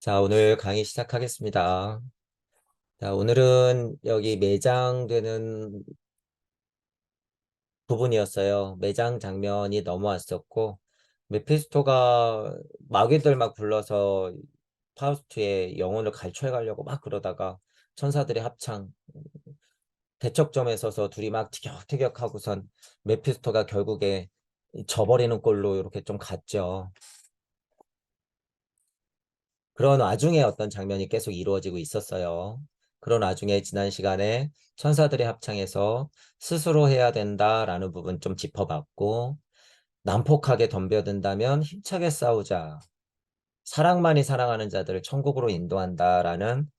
자, 오늘 강의 시작하겠습니다. 자, 오늘은 여기 매장되는 부분이었어요. 매장 장면이 넘어왔었고, 메피스토가 마귀들 막 불러서 파우스트의 영혼을 갈취해 가려고 막 그러다가 천사들의 합창, 대척점에 서서 둘이 막 티격태격하고선 메피스토가 결국에 져버리는 꼴로 이렇게 좀 갔죠. 그런 와중에 어떤 장면이 계속 이루어지고 있었어요. 그런 와중에 지난 시간에 천사들의 합창에서 스스로 해야 된다라는 부분 좀 짚어봤고, 난폭하게 덤벼든다면 힘차게 싸우자. 사랑만이 사랑하는 자들을 천국으로 인도한다라는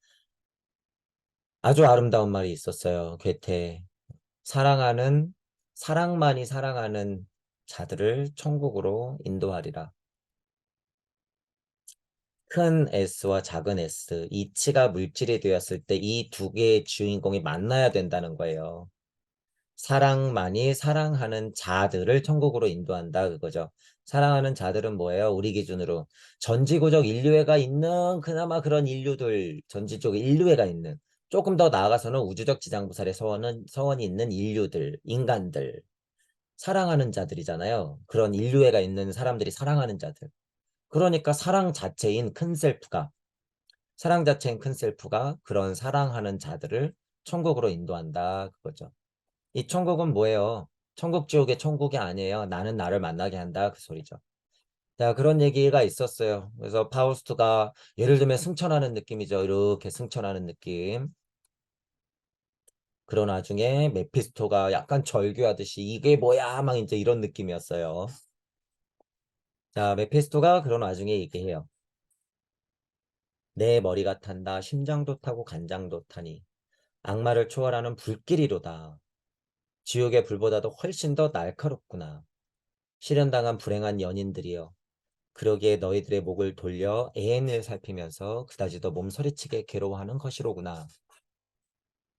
아주 아름다운 말이 있었어요. 괴테. 사랑만이 사랑하는 자들을 천국으로 인도하리라. 큰 S와 작은 S, 이치가 물질이 되었을 때 이 두 개의 주인공이 만나야 된다는 거예요. 사랑만이 사랑하는 자들을 천국으로 인도한다 그거죠. 사랑하는 자들은 뭐예요? 우리 기준으로 전지구적 인류애가 있는 그나마 그런 인류들, 전지적 인류애가 있는 조금 더 나아가서는 우주적 지장부살의 서원이 있는 인류들, 인간들, 사랑하는 자들이잖아요. 그런 인류애가 있는 사람들이 사랑하는 자들. 그러니까 사랑 자체인 큰 셀프가 그런 사랑하는 자들을 천국으로 인도한다 그거죠. 이 천국은 뭐예요? 천국 지옥의 천국이 아니에요. 나는 나를 만나게 한다 그 소리죠. 자, 그런 얘기가 있었어요. 그래서 파우스트가 예를 들면 승천하는 느낌이죠. 이렇게 승천하는 느낌. 그런 와중에 메피스토가 약간 절규하듯이 이게 뭐야 막 이제 이런 느낌이었어요. 자, 메피스토가 그런 와중에 얘기해요. 내 머리가 탄다 심장도 타고 간장도 타니 악마를 초월하는 불길이로다. 지옥의 불보다도 훨씬 더 날카롭구나. 실현당한 불행한 연인들이여. 그러기에 너희들의 목을 돌려 애인을 살피면서 그다지 더 몸서리치게 괴로워하는 것이로구나.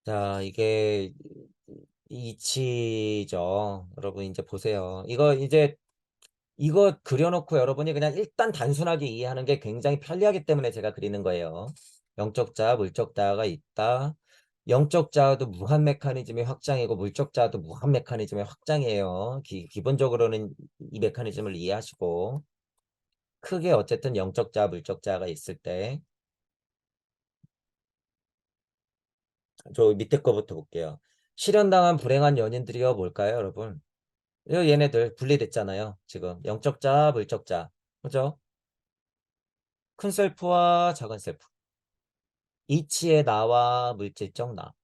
자, 이게 이치죠. 여러분 이제 보세요. 이거 그려놓고 여러분이 그냥 일단 단순하게 이해하는 게 굉장히 편리하기 때문에 제가 그리는 거예요. 영적 자아, 물적 자아가 있다. 영적 자아도 무한 메커니즘의 확장이고 물적 자아도 무한 메커니즘의 확장이에요. 기본적으로는 이 메커니즘을 이해하시고 크게 어쨌든 영적 자아, 물적 자아가 있을 때 저 밑에 거부터 볼게요. 실현당한 불행한 연인들이요 뭘까요, 여러분? 얘네들 분리됐잖아요. 지금 영적 자아, 물적 자아. 그죠? 큰 셀프와 작은 셀프. 이치의 나와 물질적 나.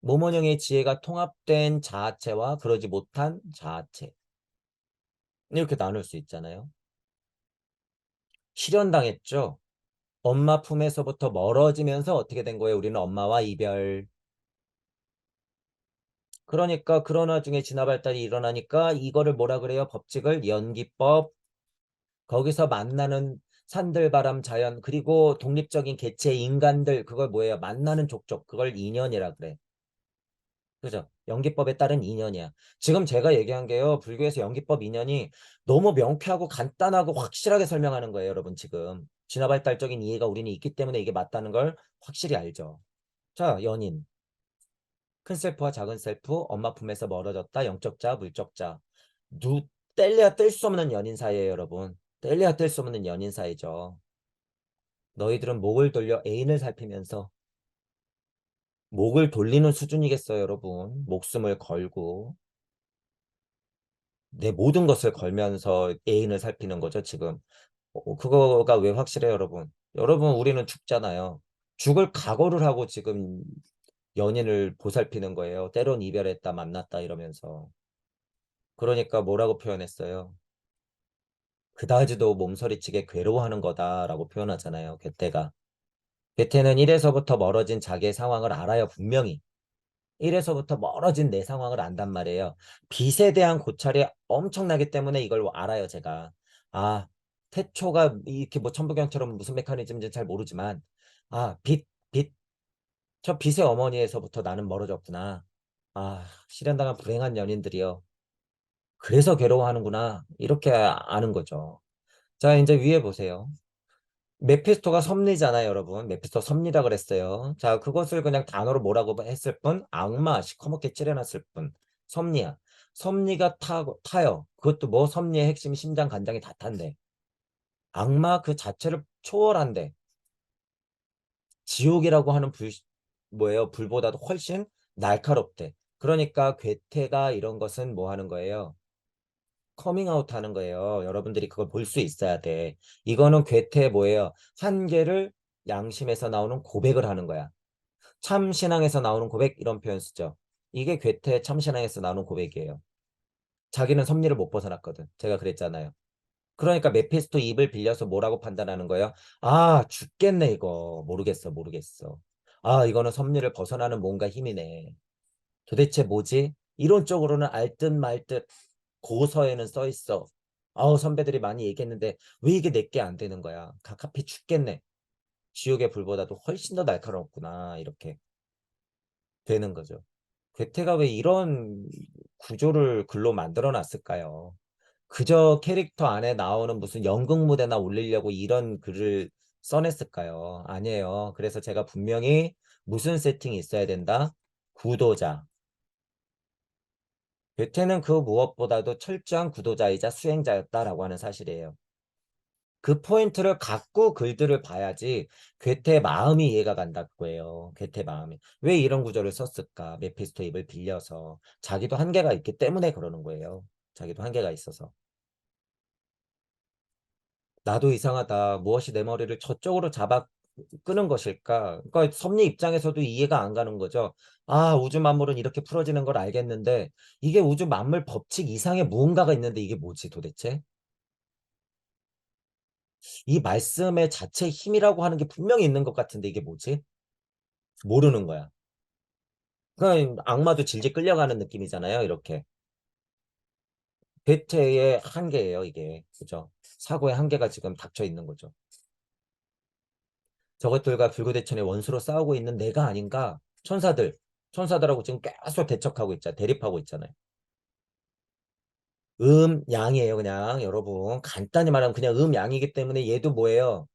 모모형의 지혜가 통합된 자아체와 그러지 못한 자아체. 이렇게 나눌 수 있잖아요. 실현당했죠. 엄마 품에서부터 멀어지면서 어떻게 된 거예요? 우리는 엄마와 이별. 그러니까 그런 와중에 진화 발달이 일어나니까 이거를 뭐라 그래요? 법칙을 연기법. 거기서 만나는 산들바람 자연 그리고 독립적인 개체 인간들 그걸 뭐예요? 만나는 족족 그걸 인연이라 그래. 그죠? 연기법에 따른 인연이야. 지금 제가 얘기한 게요. 불교에서 연기법 인연이 너무 명쾌하고 간단하고 확실하게 설명하는 거예요, 여러분 지금. 진화 발달적인 이해가 우리는 있기 때문에 이게 맞다는 걸 확실히 알죠. 자, 연인. 큰 셀프와 작은 셀프, 엄마 품에서 멀어졌다. 영적 자, 물적 자. 누 뗄래야 뗄 수 없는 연인 사이예요, 여러분. 뗄래야 뗄 수 없는 연인 사이죠. 너희들은 목을 돌려 애인을 살피면서 목을 돌리는 수준이겠어요, 여러분. 목숨을 걸고. 내 모든 것을 걸면서 애인을 살피는 거죠, 지금. 그거가 왜 확실해요, 여러분? 여러분, 우리는 죽잖아요. 죽을 각오를 하고 지금 연인을 보살피는 거예요. 때론 이별했다, 만났다 이러면서. 그러니까 뭐라고 표현했어요? 그다지도 몸서리치게 괴로워하는 거다라고 표현하잖아요, 괴테가. 괴테는 1에서부터 멀어진 자기의 상황을 알아요, 분명히. 1에서부터 멀어진 내 상황을 안단 말이에요. 빛에 대한 고찰이 엄청나기 때문에 이걸 알아요, 제가. 아, 태초가 이렇게 뭐 천부경처럼 무슨 메커니즘인지 잘 모르지만, 아, 저 빛의 어머니에서부터 나는 멀어졌구나. 아, 실현당한 불행한 연인들이요. 그래서 괴로워하는구나. 이렇게 아는 거죠. 자, 이제 위에 보세요. 메피스토가 섭리잖아요, 여러분. 메피스토 섭리라 그랬어요. 자, 그것을 그냥 단어로 뭐라고 했을 뿐, 악마, 시커멓게 칠해놨을 뿐. 섭리야. 섭리가 타요. 그것도 뭐 섭리의 핵심, 심장, 간장이 다 탄대. 악마 그 자체를 초월한대. 지옥이라고 하는 뭐예요? 불보다도 훨씬 날카롭대. 그러니까 괴테가 이런 것은 뭐 하는 거예요? 커밍아웃 하는 거예요. 여러분들이 그걸 볼 수 있어야 돼. 이거는 괴테 뭐예요? 한계를 양심에서 나오는 고백을 하는 거야. 참신앙에서 나오는 고백 이런 표현 쓰죠. 이게 괴테 참신앙에서 나오는 고백이에요. 자기는 섭리를 못 벗어났거든. 제가 그랬잖아요. 그러니까 메피스토 입을 빌려서 뭐라고 판단하는 거예요? 아, 죽겠네 이거. 모르겠어, 모르겠어. 아, 이거는 섭리를 벗어나는 뭔가 힘이네. 도대체 뭐지? 이론적으로는 알 듯 말 듯 고서에는 써 있어. 아우, 선배들이 많이 얘기했는데 왜 이게 내게 안 되는 거야? 갑갑이 죽겠네. 지옥의 불보다도 훨씬 더 날카롭구나. 이렇게 되는 거죠. 괴테가 왜 이런 구조를 글로 만들어 놨을까요? 그저 캐릭터 안에 나오는 무슨 연극 무대나 올리려고 이런 글을 써냈을까요? 아니에요. 그래서 제가 분명히 무슨 세팅이 있어야 된다? 구도자. 괴테는 그 무엇보다도 철저한 구도자이자 수행자였다라고 하는 사실이에요. 그 포인트를 갖고 글들을 봐야지 괴테의 마음이 이해가 간다고 해요. 괴테 마음이. 왜 이런 구조를 썼을까? 메피스토 입을 빌려서. 자기도 한계가 있기 때문에 그러는 거예요. 자기도 한계가 있어서. 나도 이상하다. 무엇이 내 머리를 저쪽으로 잡아 끄는 것일까? 그러니까 섭리 입장에서도 이해가 안 가는 거죠. 아, 우주 만물은 이렇게 풀어지는 걸 알겠는데 이게 우주 만물 법칙 이상의 무언가가 있는데 이게 뭐지 도대체? 이 말씀의 자체 힘이라고 하는 게 분명히 있는 것 같은데 이게 뭐지? 모르는 거야. 그러니까 악마도 질질 끌려가는 느낌이잖아요. 이렇게. 괴테의 한계예요, 이게. 그죠? 사고의 한계가 지금 닥쳐 있는 거죠. 저것들과 불구대천의 원수로 싸우고 있는 내가 아닌가? 천사들하고 지금 계속 대척하고 있잖아. 대립하고 있잖아요. 양이에요, 그냥 여러분. 간단히 말하면 그냥 양이기 때문에 얘도 뭐예요?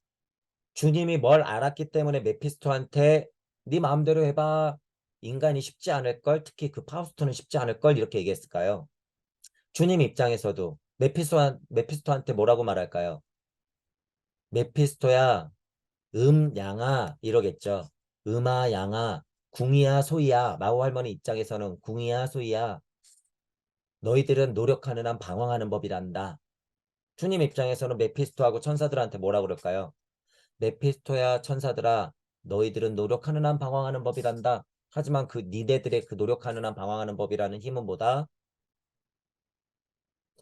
주님이 뭘 알았기 때문에 메피스토한테 네 마음대로 해봐. 인간이 쉽지 않을걸. 특히 그 파우스토는 쉽지 않을걸. 이렇게 얘기했을까요? 주님 입장에서도 메피스토한테 뭐라고 말할까요? 메피스토야, 양아 이러겠죠. 양아, 궁이야 소이야. 마오 할머니 입장에서는 궁이야 소이야. 너희들은 노력하는 한 방황하는 법이란다. 주님 입장에서는 메피스토하고 천사들한테 뭐라 그럴까요? 메피스토야 천사들아, 너희들은 노력하는 한 방황하는 법이란다. 하지만 그 니네들의 그 노력하는 한 방황하는 법이라는 힘은 뭐다?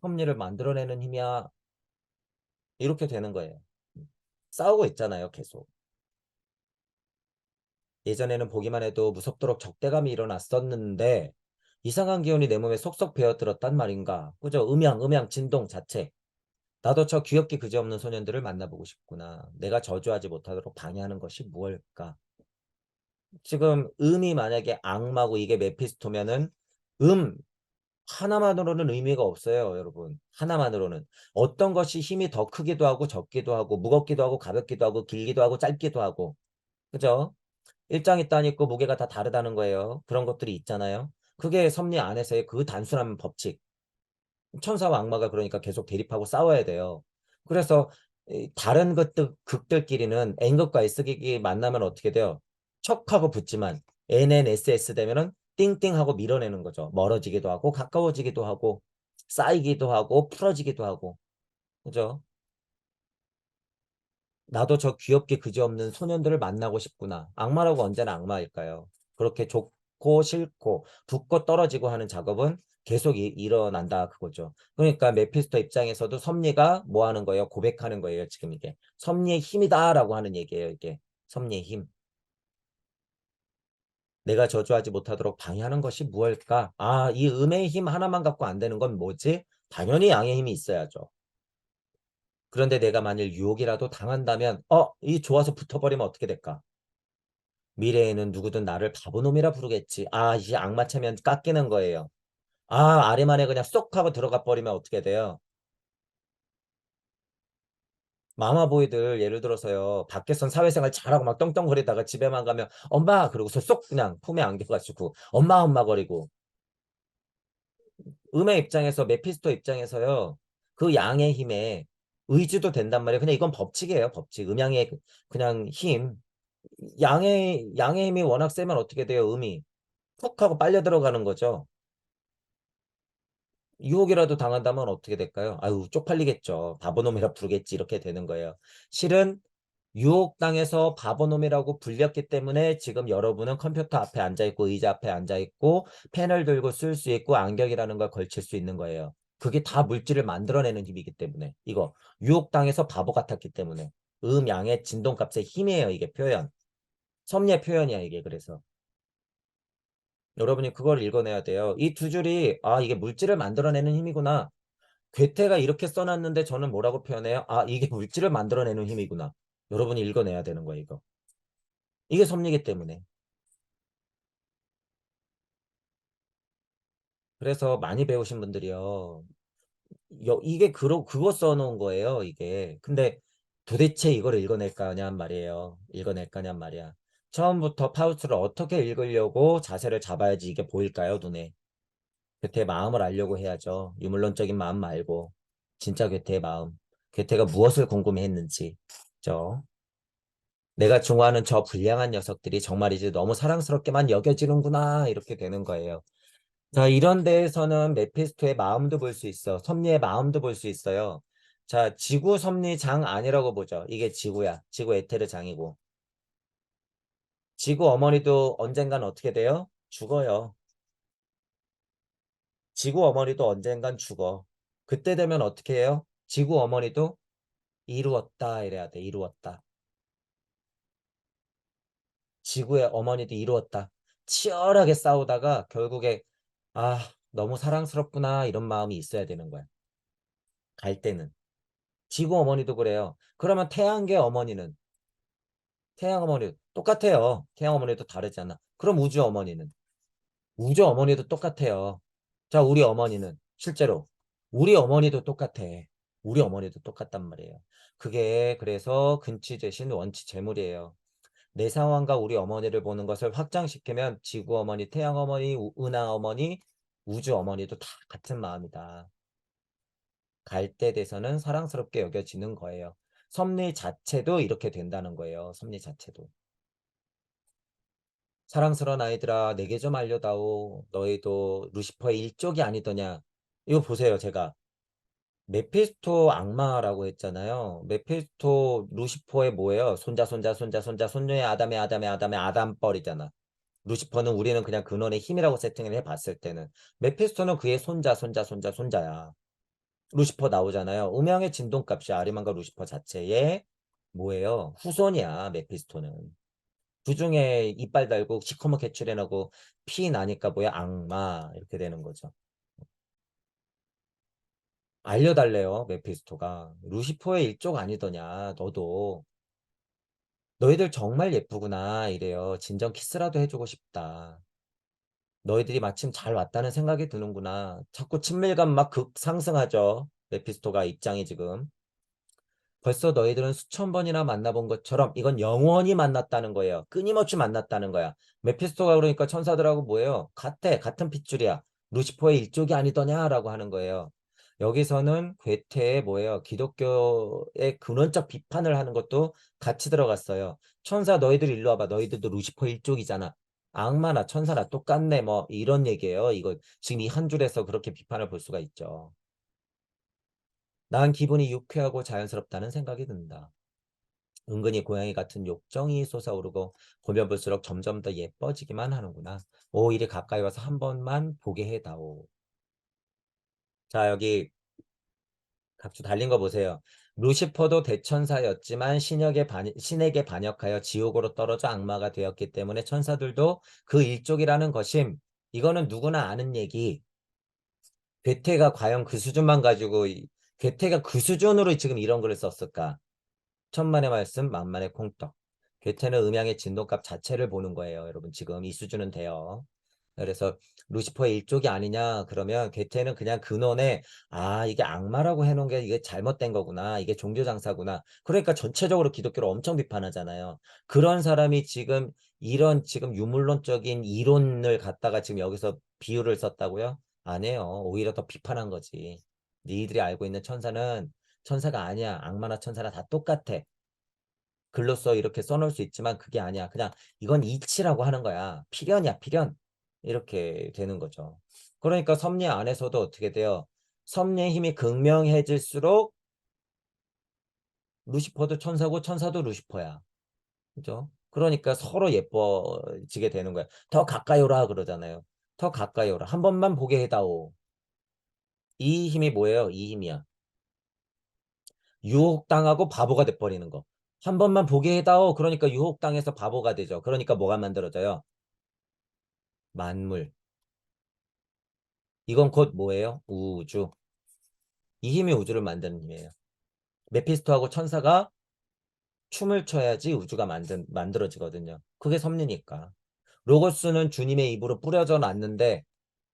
섭리를 만들어내는 힘이야. 이렇게 되는 거예요. 싸우고 있잖아요, 계속. 예전에는 보기만 해도 무섭도록 적대감이 일어났었는데 이상한 기운이 내 몸에 속속 배어들었단 말인가. 그죠? 음양, 진동 자체. 나도 저 귀엽게 그지없는 소년들을 만나보고 싶구나. 내가 저주하지 못하도록 방해하는 것이 무엇일까? 지금 음이 만약에 악마고 이게 메피스토면은 음 하나만으로는 의미가 없어요, 여러분. 하나만으로는. 어떤 것이 힘이 더 크기도 하고 적기도 하고 무겁기도 하고 가볍기도 하고 길기도 하고 짧기도 하고. 그죠? 일장이 딴 있고 무게가 다 다르다는 거예요. 그런 것들이 있잖아요. 그게 섭리 안에서의 그 단순한 법칙. 천사와 악마가 그러니까 계속 대립하고 싸워야 돼요. 그래서 다른 극들끼리는 N극과 S극이 만나면 어떻게 돼요? 척하고 붙지만 NNSS 되면은 띵띵하고 밀어내는 거죠. 멀어지기도 하고 가까워지기도 하고 쌓이기도 하고 풀어지기도 하고. 그죠? 나도 저 귀엽게 그지없는 소년들을 만나고 싶구나. 악마라고 언제나 악마일까요? 그렇게 좋고 싫고 붙고 떨어지고 하는 작업은 계속 일어난다 그거죠. 그러니까 메피스토 입장에서도 섭리가 뭐 하는 거예요? 고백하는 거예요. 지금 이게. 섭리의 힘이다라고 하는 얘기예요. 이게. 섭리의 힘. 내가 저주하지 못하도록 방해하는 것이 무엇일까? 아, 이 음의 힘 하나만 갖고 안 되는 건 뭐지? 당연히 양의 힘이 있어야죠. 그런데 내가 만일 유혹이라도 당한다면 이 좋아서 붙어버리면 어떻게 될까? 미래에는 누구든 나를 바보놈이라 부르겠지. 아, 이제 악마체면 깎이는 거예요. 아, 아래만에 그냥 쏙 하고 들어가 버리면 어떻게 돼요? 마마보이들 예를 들어서요. 밖에선 사회생활 잘하고 막 떵떵거리다가 집에만 가면 엄마 그러고서 쏙 그냥 품에 안겨가지고 엄마 엄마 거리고 음의 입장에서 메피스토 입장에서요. 그 양의 힘에 의지도 된단 말이에요. 그냥 이건 법칙이에요. 법칙. 음양의 그냥 힘. 양의 힘이 워낙 세면 어떻게 돼요? 음이 푹 하고 빨려 들어가는 거죠. 유혹이라도 당한다면 어떻게 될까요? 아유, 쪽팔리겠죠. 바보놈이라 부르겠지. 이렇게 되는 거예요. 실은 유혹당해서 바보놈이라고 불렸기 때문에 지금 여러분은 컴퓨터 앞에 앉아있고 의자 앞에 앉아있고 펜을 들고 쓸 수 있고 안경이라는 걸 걸칠 수 있는 거예요. 그게 다 물질을 만들어내는 힘이기 때문에 이거 유혹당해서 바보 같았기 때문에 음양의 진동값의 힘이에요. 이게 표현. 섭리의 표현이야 이게 그래서. 여러분이 그걸 읽어내야 돼요. 이 두 줄이 아 이게 물질을 만들어내는 힘이구나. 괴테가 이렇게 써놨는데 저는 뭐라고 표현해요? 아 이게 물질을 만들어내는 힘이구나. 여러분이 읽어내야 되는 거예요 이거. 이게 섭리이기 때문에. 그래서 많이 배우신 분들이요. 이게 그거 써놓은 거예요 이게. 근데 도대체 이걸 읽어낼까냔 말이에요. 읽어낼까냔 말이야. 처음부터 파우스트를 어떻게 읽으려고 자세를 잡아야지 이게 보일까요 눈에. 괴테의 마음을 알려고 해야죠. 유물론적인 마음 말고 진짜 괴테의 마음. 괴테가 무엇을 궁금해했는지. 죠. 내가 좋아하는 저 불량한 녀석들이 정말 이제 너무 사랑스럽게만 여겨지는구나 이렇게 되는 거예요. 자, 이런 데에서는 메피스토의 마음도 볼 수 있어. 섭리의 마음도 볼 수 있어요. 자, 지구 섭리 장 아니라고 보죠. 이게 지구야. 지구 에테르 장이고. 지구 어머니도 언젠간 어떻게 돼요? 죽어요. 지구 어머니도 언젠간 죽어. 그때 되면 어떻게 해요? 지구 어머니도 이루었다 이래야 돼. 이루었다. 지구의 어머니도 이루었다. 치열하게 싸우다가 결국에 아, 너무 사랑스럽구나 이런 마음이 있어야 되는 거야. 갈 때는. 지구 어머니도 그래요. 그러면 태양계 어머니는 태양 어머니 똑같아요. 태양 어머니도 다르잖아. 그럼 우주 어머니는 우주 어머니도 똑같아요. 자, 우리 어머니는 실제로 우리 어머니도 똑같아. 우리 어머니도 똑같단 말이에요. 그게 그래서 근치 대신 원치 재물이에요. 내 상황과 우리 어머니를 보는 것을 확장시키면 지구 어머니, 태양 어머니, 은하 어머니, 우주 어머니도 다 같은 마음이다. 갈 때 돼서는 사랑스럽게 여겨지는 거예요. 섭리 자체도 이렇게 된다는 거예요. 섭리 자체도. 사랑스러운 아이들아 내게 좀 알려다오. 너희도 루시퍼의 일족이 아니더냐. 이거 보세요. 제가 메피스토 악마라고 했잖아요. 메피스토 루시퍼의 뭐예요? 손자 손녀의 아담의 아담뻘이잖아. 루시퍼는 우리는 그냥 근원의 힘이라고 세팅을 해봤을 때는 메피스토는 그의 손자야. 루시퍼 나오잖아요. 음양의 진동값이 아리만과 루시퍼 자체의 뭐예요? 후손이야 메피스토는. 그중에 이빨 달고 시커멓게 칠해놓고 피 나니까 뭐야? 악마 이렇게 되는 거죠. 알려달래요 메피스토가. 루시퍼의 일족 아니더냐 너도. 너희들 정말 예쁘구나 이래요. 진정 키스라도 해주고 싶다. 너희들이 마침 잘 왔다는 생각이 드는구나. 자꾸 친밀감 막 급상승하죠. 메피스토가 입장이 지금. 벌써 너희들은 수천 번이나 만나본 것처럼 이건 영원히 만났다는 거예요. 끊임없이 만났다는 거야. 메피스토가 그러니까 천사들하고 뭐예요? 같은 핏줄이야. 루시퍼의 일족이 아니더냐라고 하는 거예요. 여기서는 괴테의 뭐예요? 기독교의 근원적 비판을 하는 것도 같이 들어갔어요. 천사 너희들 일로 와봐. 너희들도 루시퍼 일족이잖아. 악마나 천사나 똑같네. 뭐 이런 얘기예요. 이거 지금 이 한 줄에서 그렇게 비판을 볼 수가 있죠. 난 기분이 유쾌하고 자연스럽다는 생각이 든다. 은근히 고양이 같은 욕정이 솟아오르고 보면 볼수록 점점 더 예뻐지기만 하는구나. 오, 이리 가까이 와서 한 번만 보게 해다오. 자, 여기 각주 달린 거 보세요. 루시퍼도 대천사였지만 신에게 반역하여 지옥으로 떨어져 악마가 되었기 때문에 천사들도 그 일족이라는 것임. 이거는 누구나 아는 얘기. 괴테가 과연 그 수준만 가지고 괴테가 그 수준으로 지금 이런 글을 썼을까? 천만의 말씀 만만의 콩떡. 괴테는 음양의 진동값 자체를 보는 거예요. 여러분 지금 이 수준은 돼요. 그래서 루시퍼의 일족이 아니냐 그러면 괴테는 그냥 근원에 이게 악마라고 해놓은 게 이게 잘못된 거구나. 이게 종교장사구나. 그러니까 전체적으로 기독교를 엄청 비판하잖아요. 그런 사람이 지금 이런 지금 유물론적인 이론을 갖다가 지금 여기서 비유를 썼다고요? 아니에요. 오히려 더 비판한 거지. 니들이 알고 있는 천사는 천사가 아니야. 악마나 천사나 다 똑같아. 글로써 이렇게 써놓을 수 있지만 그게 아니야. 그냥 이건 이치라고 하는 거야. 필연이야, 필연. 이렇게 되는 거죠. 그러니까 섭리 안에서도 어떻게 돼요? 섭리의 힘이 극명해질수록 루시퍼도 천사고 천사도 루시퍼야. 그죠? 그러니까 서로 예뻐지게 되는 거야. 더 가까이 오라 그러잖아요. 더 가까이 오라. 한 번만 보게 해다오. 이 힘이 뭐예요? 이 힘이야. 유혹당하고 바보가 돼버리는 거. 한 번만 보게 해다오. 그러니까 유혹당해서 바보가 되죠. 그러니까 뭐가 만들어져요? 만물. 이건 곧 뭐예요? 우주. 이 힘이 우주를 만드는 힘이에요. 메피스토하고 천사가 춤을 춰야지 우주가 만들어지거든요. 그게 섭리니까. 로고스는 주님의 입으로 뿌려져 놨는데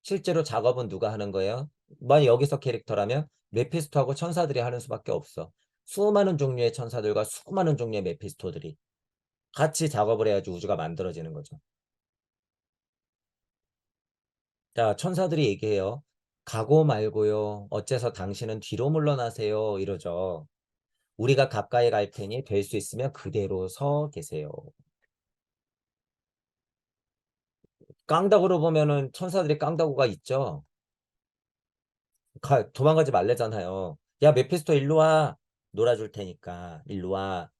실제로 작업은 누가 하는 거예요? 만약 여기서 캐릭터라면 메피스토하고 천사들이 하는 수밖에 없어. 수많은 종류의 천사들과 수많은 종류의 메피스토들이 같이 작업을 해야지 우주가 만들어지는 거죠. 자, 천사들이 얘기해요. 가고 말고요. 어째서 당신은 뒤로 물러나세요. 이러죠. 우리가 가까이 갈 테니 될 수 있으면 그대로 서 계세요. 깡다구로 보면은 천사들이 깡다구가 있죠. 도망가지 말래잖아요. 야, 메피스토 일로 와. 놀아줄 테니까 일로 와.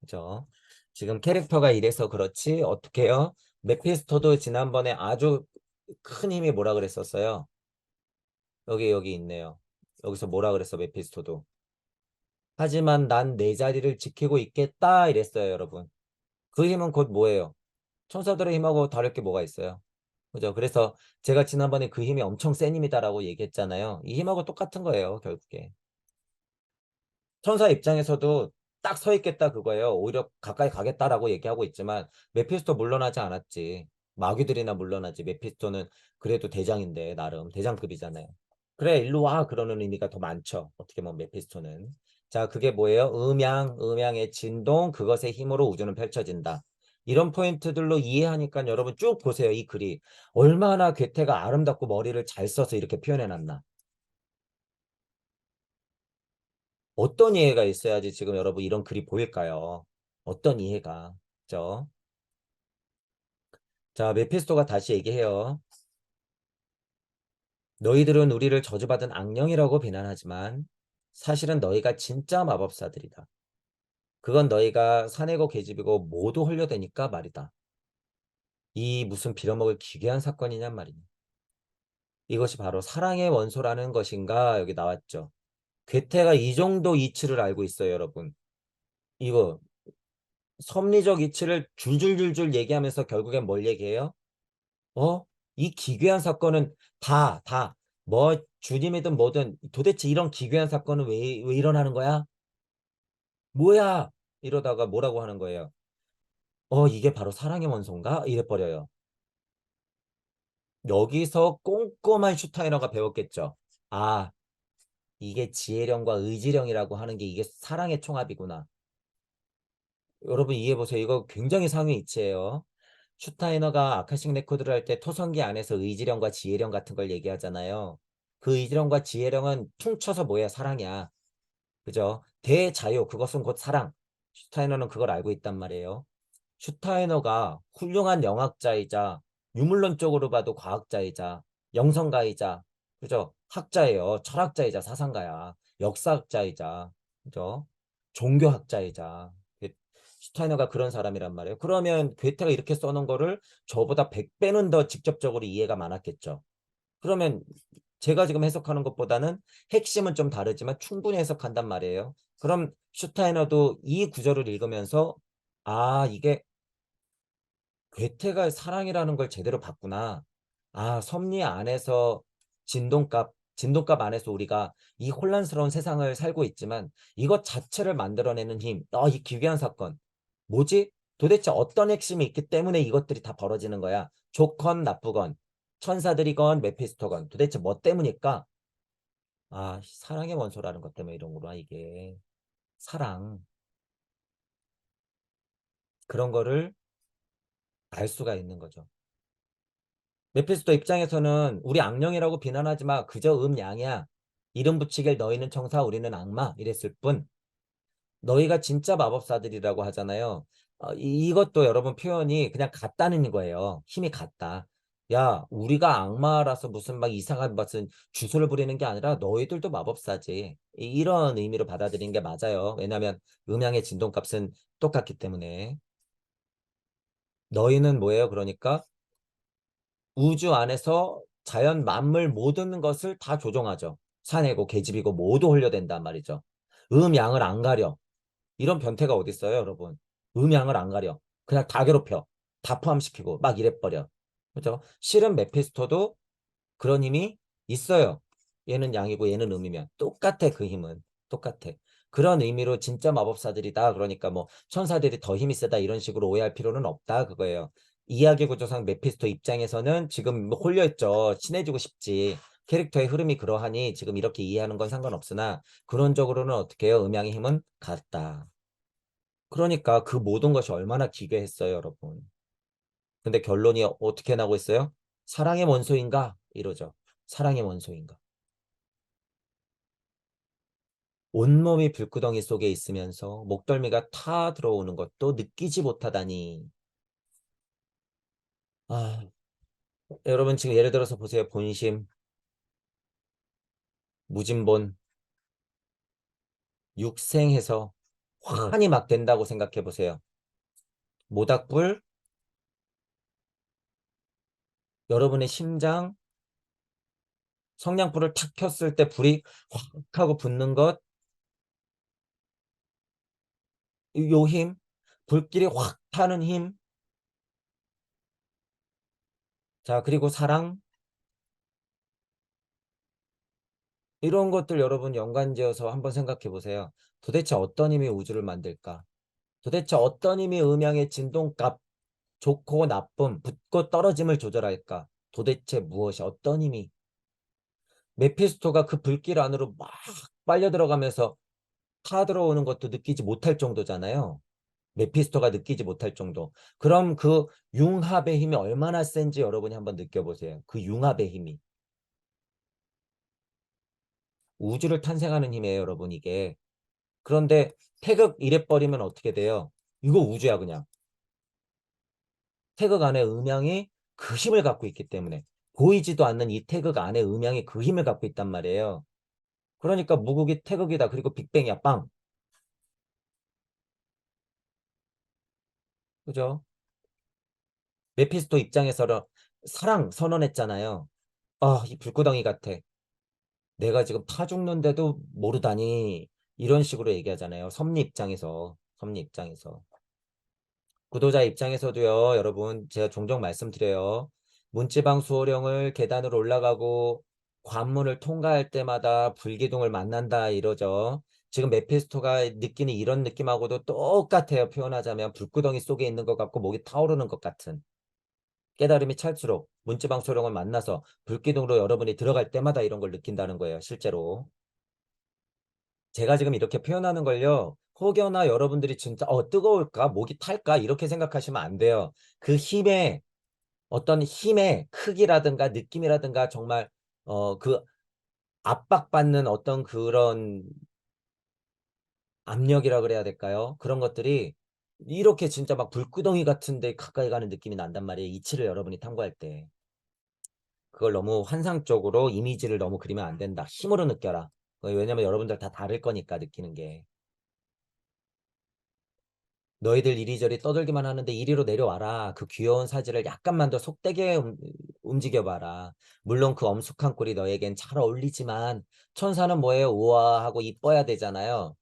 그죠? 지금 캐릭터가 이래서 그렇지 어떻게 해요? 메피스토도 지난번에 아주 큰 힘이 뭐라 그랬었어요? 여기 있네요. 여기서 뭐라 그랬어 메피스토도. 하지만 난 내 자리를 지키고 있겠다 이랬어요 여러분. 그 힘은 곧 뭐예요? 천사들의 힘하고 다를 게 뭐가 있어요? 그죠? 그래서 제가 지난번에 그 힘이 엄청 센 힘이다라고 얘기했잖아요. 이 힘하고 똑같은 거예요 결국에. 천사 입장에서도 딱 서 있겠다 그거예요. 오히려 가까이 가겠다라고 얘기하고 있지만 메피스토 물러나지 않았지. 마귀들이나 물러나지. 메피스토는 그래도 대장인데 나름 대장급이잖아요. 그래 일로 와 그러는 의미가 더 많죠. 어떻게 보면 메피스토는. 자 그게 뭐예요? 음양의 진동 그것의 힘으로 우주는 펼쳐진다. 이런 포인트들로 이해하니까 여러분 쭉 보세요. 이 글이 얼마나 괴테가 아름답고 머리를 잘 써서 이렇게 표현해놨나. 어떤 이해가 있어야지 지금 여러분 이런 글이 보일까요? 어떤 이해가. 그죠? 자, 메피스토가 다시 얘기해요. 너희들은 우리를 저주받은 악령이라고 비난하지만 사실은 너희가 진짜 마법사들이다. 그건 너희가 사내고 계집이고 모두 홀려대니까 말이다. 이 무슨 빌어먹을 기괴한 사건이냔 말이냐. 이것이 바로 사랑의 원소라는 것인가 여기 나왔죠. 괴테가 이 정도 이치를 알고 있어요, 여러분. 이거 섭리적 이치를 줄줄줄줄 얘기하면서 결국엔 뭘 얘기해요? 이 기괴한 사건은 뭐 주님이든 뭐든 도대체 이런 기괴한 사건은 왜 일어나는 거야? 뭐야? 이러다가 뭐라고 하는 거예요? 이게 바로 사랑의 원소인가? 이래버려요. 여기서 꼼꼼한 슈타이너가 배웠겠죠. 아, 이게 지혜령과 의지령이라고 하는 게 이게 사랑의 총합이구나. 여러분 이해해보세요. 이거 굉장히 상위 이치예요. 슈타이너가 아카식 레코드를 할 때 토성기 안에서 의지령과 지혜령 같은 걸 얘기하잖아요. 그 의지령과 지혜령은 퉁쳐서 뭐야? 사랑이야. 그죠? 대자유, 그것은 곧 사랑. 슈타이너는 그걸 알고 있단 말이에요. 슈타이너가 훌륭한 영학자이자 유물론적으로 봐도 과학자이자 영성가이자 그죠? 학자예요. 철학자이자 사상가야. 역사학자이자 그죠? 종교학자이자 슈타이너가 그런 사람이란 말이에요. 그러면 괴테가 이렇게 써놓은 거를 저보다 100배는 더 직접적으로 이해가 많았겠죠. 그러면 제가 지금 해석하는 것보다는 핵심은 좀 다르지만 충분히 해석한단 말이에요. 그럼 슈타이너도 이 구절을 읽으면서 이게 괴테가 사랑이라는 걸 제대로 봤구나. 섭리 안에서 진동값 안에서 우리가 이 혼란스러운 세상을 살고 있지만 이것 자체를 만들어내는 힘, 이 기괴한 사건. 뭐지? 도대체 어떤 핵심이 있기 때문에 이것들이 다 벌어지는 거야. 좋건 나쁘건. 천사들이건 메피스토건 도대체 뭐 때문일까? 아, 사랑의 원소라는 것 때문에 이런 거라 이게. 사랑. 그런 거를 알 수가 있는 거죠. 메피스토 입장에서는 우리 악령이라고 비난하지 마. 그저 음양이야. 이름 붙이길 너희는 천사 우리는 악마 이랬을 뿐 너희가 진짜 마법사들이라고 하잖아요. 이것도 여러분 표현이 그냥 같다는 거예요. 힘이 같다. 야, 우리가 악마라서 무슨 막 이상한 무슨 주술을 부리는 게 아니라 너희들도 마법사지. 이런 의미로 받아들이는 게 맞아요. 왜냐하면 음양의 진동값은 똑같기 때문에. 너희는 뭐예요? 그러니까 우주 안에서 자연 만물 모든 것을 다 조종하죠. 산이고 계집이고 모두 홀려댄단 말이죠. 음양을 안 가려. 이런 변태가 어디 있어요, 여러분? 음양을 안 가려. 그냥 다 괴롭혀. 다 포함시키고 막 이래버려. 그죠? 실은 메피스토도 그런 힘이 있어요. 얘는 양이고 얘는 음이면 똑같아. 그 힘은 똑같아. 그런 의미로 진짜 마법사들이다. 그러니까 뭐 천사들이 더 힘이 세다 이런 식으로 오해할 필요는 없다 그거예요. 이야기 구조상 메피스토 입장에서는 지금 뭐 홀려있죠. 친해지고 싶지. 캐릭터의 흐름이 그러하니 지금 이렇게 이해하는 건 상관없으나 근원적으로는 어떻게 해요? 음양의 힘은 같다. 그러니까 그 모든 것이 얼마나 기괴했어요, 여러분. 근데 결론이 어떻게 나고 있어요? 사랑의 원소인가? 이러죠. 사랑의 원소인가? 온몸이 불구덩이 속에 있으면서 목덜미가 타 들어오는 것도 느끼지 못하다니. 아, 여러분 지금 예를 들어서 보세요. 본심, 무진본, 육생해서 환히 막 된다고 생각해 보세요. 모닥불, 여러분의 심장, 성냥불을 탁 켰을 때 불이 확 하고 붙는 것, 요 힘, 불길이 확 타는 힘, 자, 그리고 사랑, 이런 것들 여러분 연관지어서 한번 생각해 보세요. 도대체 어떤 힘이 우주를 만들까? 도대체 어떤 힘이 음양의 진동값, 좋고 나쁨, 붙고 떨어짐을 조절할까? 도대체 무엇이 어떤 힘이? 메피스토가 그 불길 안으로 막 빨려 들어가면서 타 들어오는 것도 느끼지 못할 정도잖아요. 메피스토가 느끼지 못할 정도. 그럼 그 융합의 힘이 얼마나 센지 여러분이 한번 느껴보세요. 그 융합의 힘이. 우주를 탄생하는 힘이에요, 여러분, 이게. 그런데 태극 이래버리면 어떻게 돼요? 이거 우주야, 그냥. 태극 안에 음양이 그 힘을 갖고 있기 때문에. 보이지도 않는 이 태극 안에 음양이 그 힘을 갖고 있단 말이에요. 그러니까 무국이 태극이다. 그리고 빅뱅이야, 빵. 그죠? 메피스토 입장에서는 사랑 선언했잖아요. 아, 이 불구덩이 같아. 내가 지금 타 죽는데도 모르다니. 이런 식으로 얘기하잖아요. 섭리 입장에서. 섭리 입장에서. 구독자 입장에서도요, 여러분, 제가 종종 말씀드려요. 문지방 수호령을 계단으로 올라가고 관문을 통과할 때마다 불기둥을 만난다 이러죠. 지금 메피스토가 느끼는 이런 느낌하고도 똑같아요. 표현하자면 불구덩이 속에 있는 것 같고 목이 타오르는 것 같은. 깨달음이 찰수록 문지방 수호령을 만나서 불기둥으로 여러분이 들어갈 때마다 이런 걸 느낀다는 거예요. 실제로. 제가 지금 이렇게 표현하는 걸요. 혹여나 여러분들이 진짜 뜨거울까? 목이 탈까? 이렇게 생각하시면 안 돼요. 그 힘의 어떤 힘의 크기라든가 느낌이라든가 정말 그 압박받는 어떤 그런 압력이라 그래야 될까요? 그런 것들이 이렇게 진짜 막 불구덩이 같은데 가까이 가는 느낌이 난단 말이에요. 이치를 여러분이 탐구할 때. 그걸 너무 환상적으로 이미지를 너무 그리면 안 된다. 힘으로 느껴라. 왜냐면 여러분들 다 다를 거니까 느끼는 게. 너희들 이리저리 떠들기만 하는데 이리로 내려와라. 그 귀여운 사지를 약간만 더 속되게 움직여봐라. 물론 그 엄숙한 꼴이 너에겐 잘 어울리지만 천사는 뭐예요? 우아하고 이뻐야 되잖아요.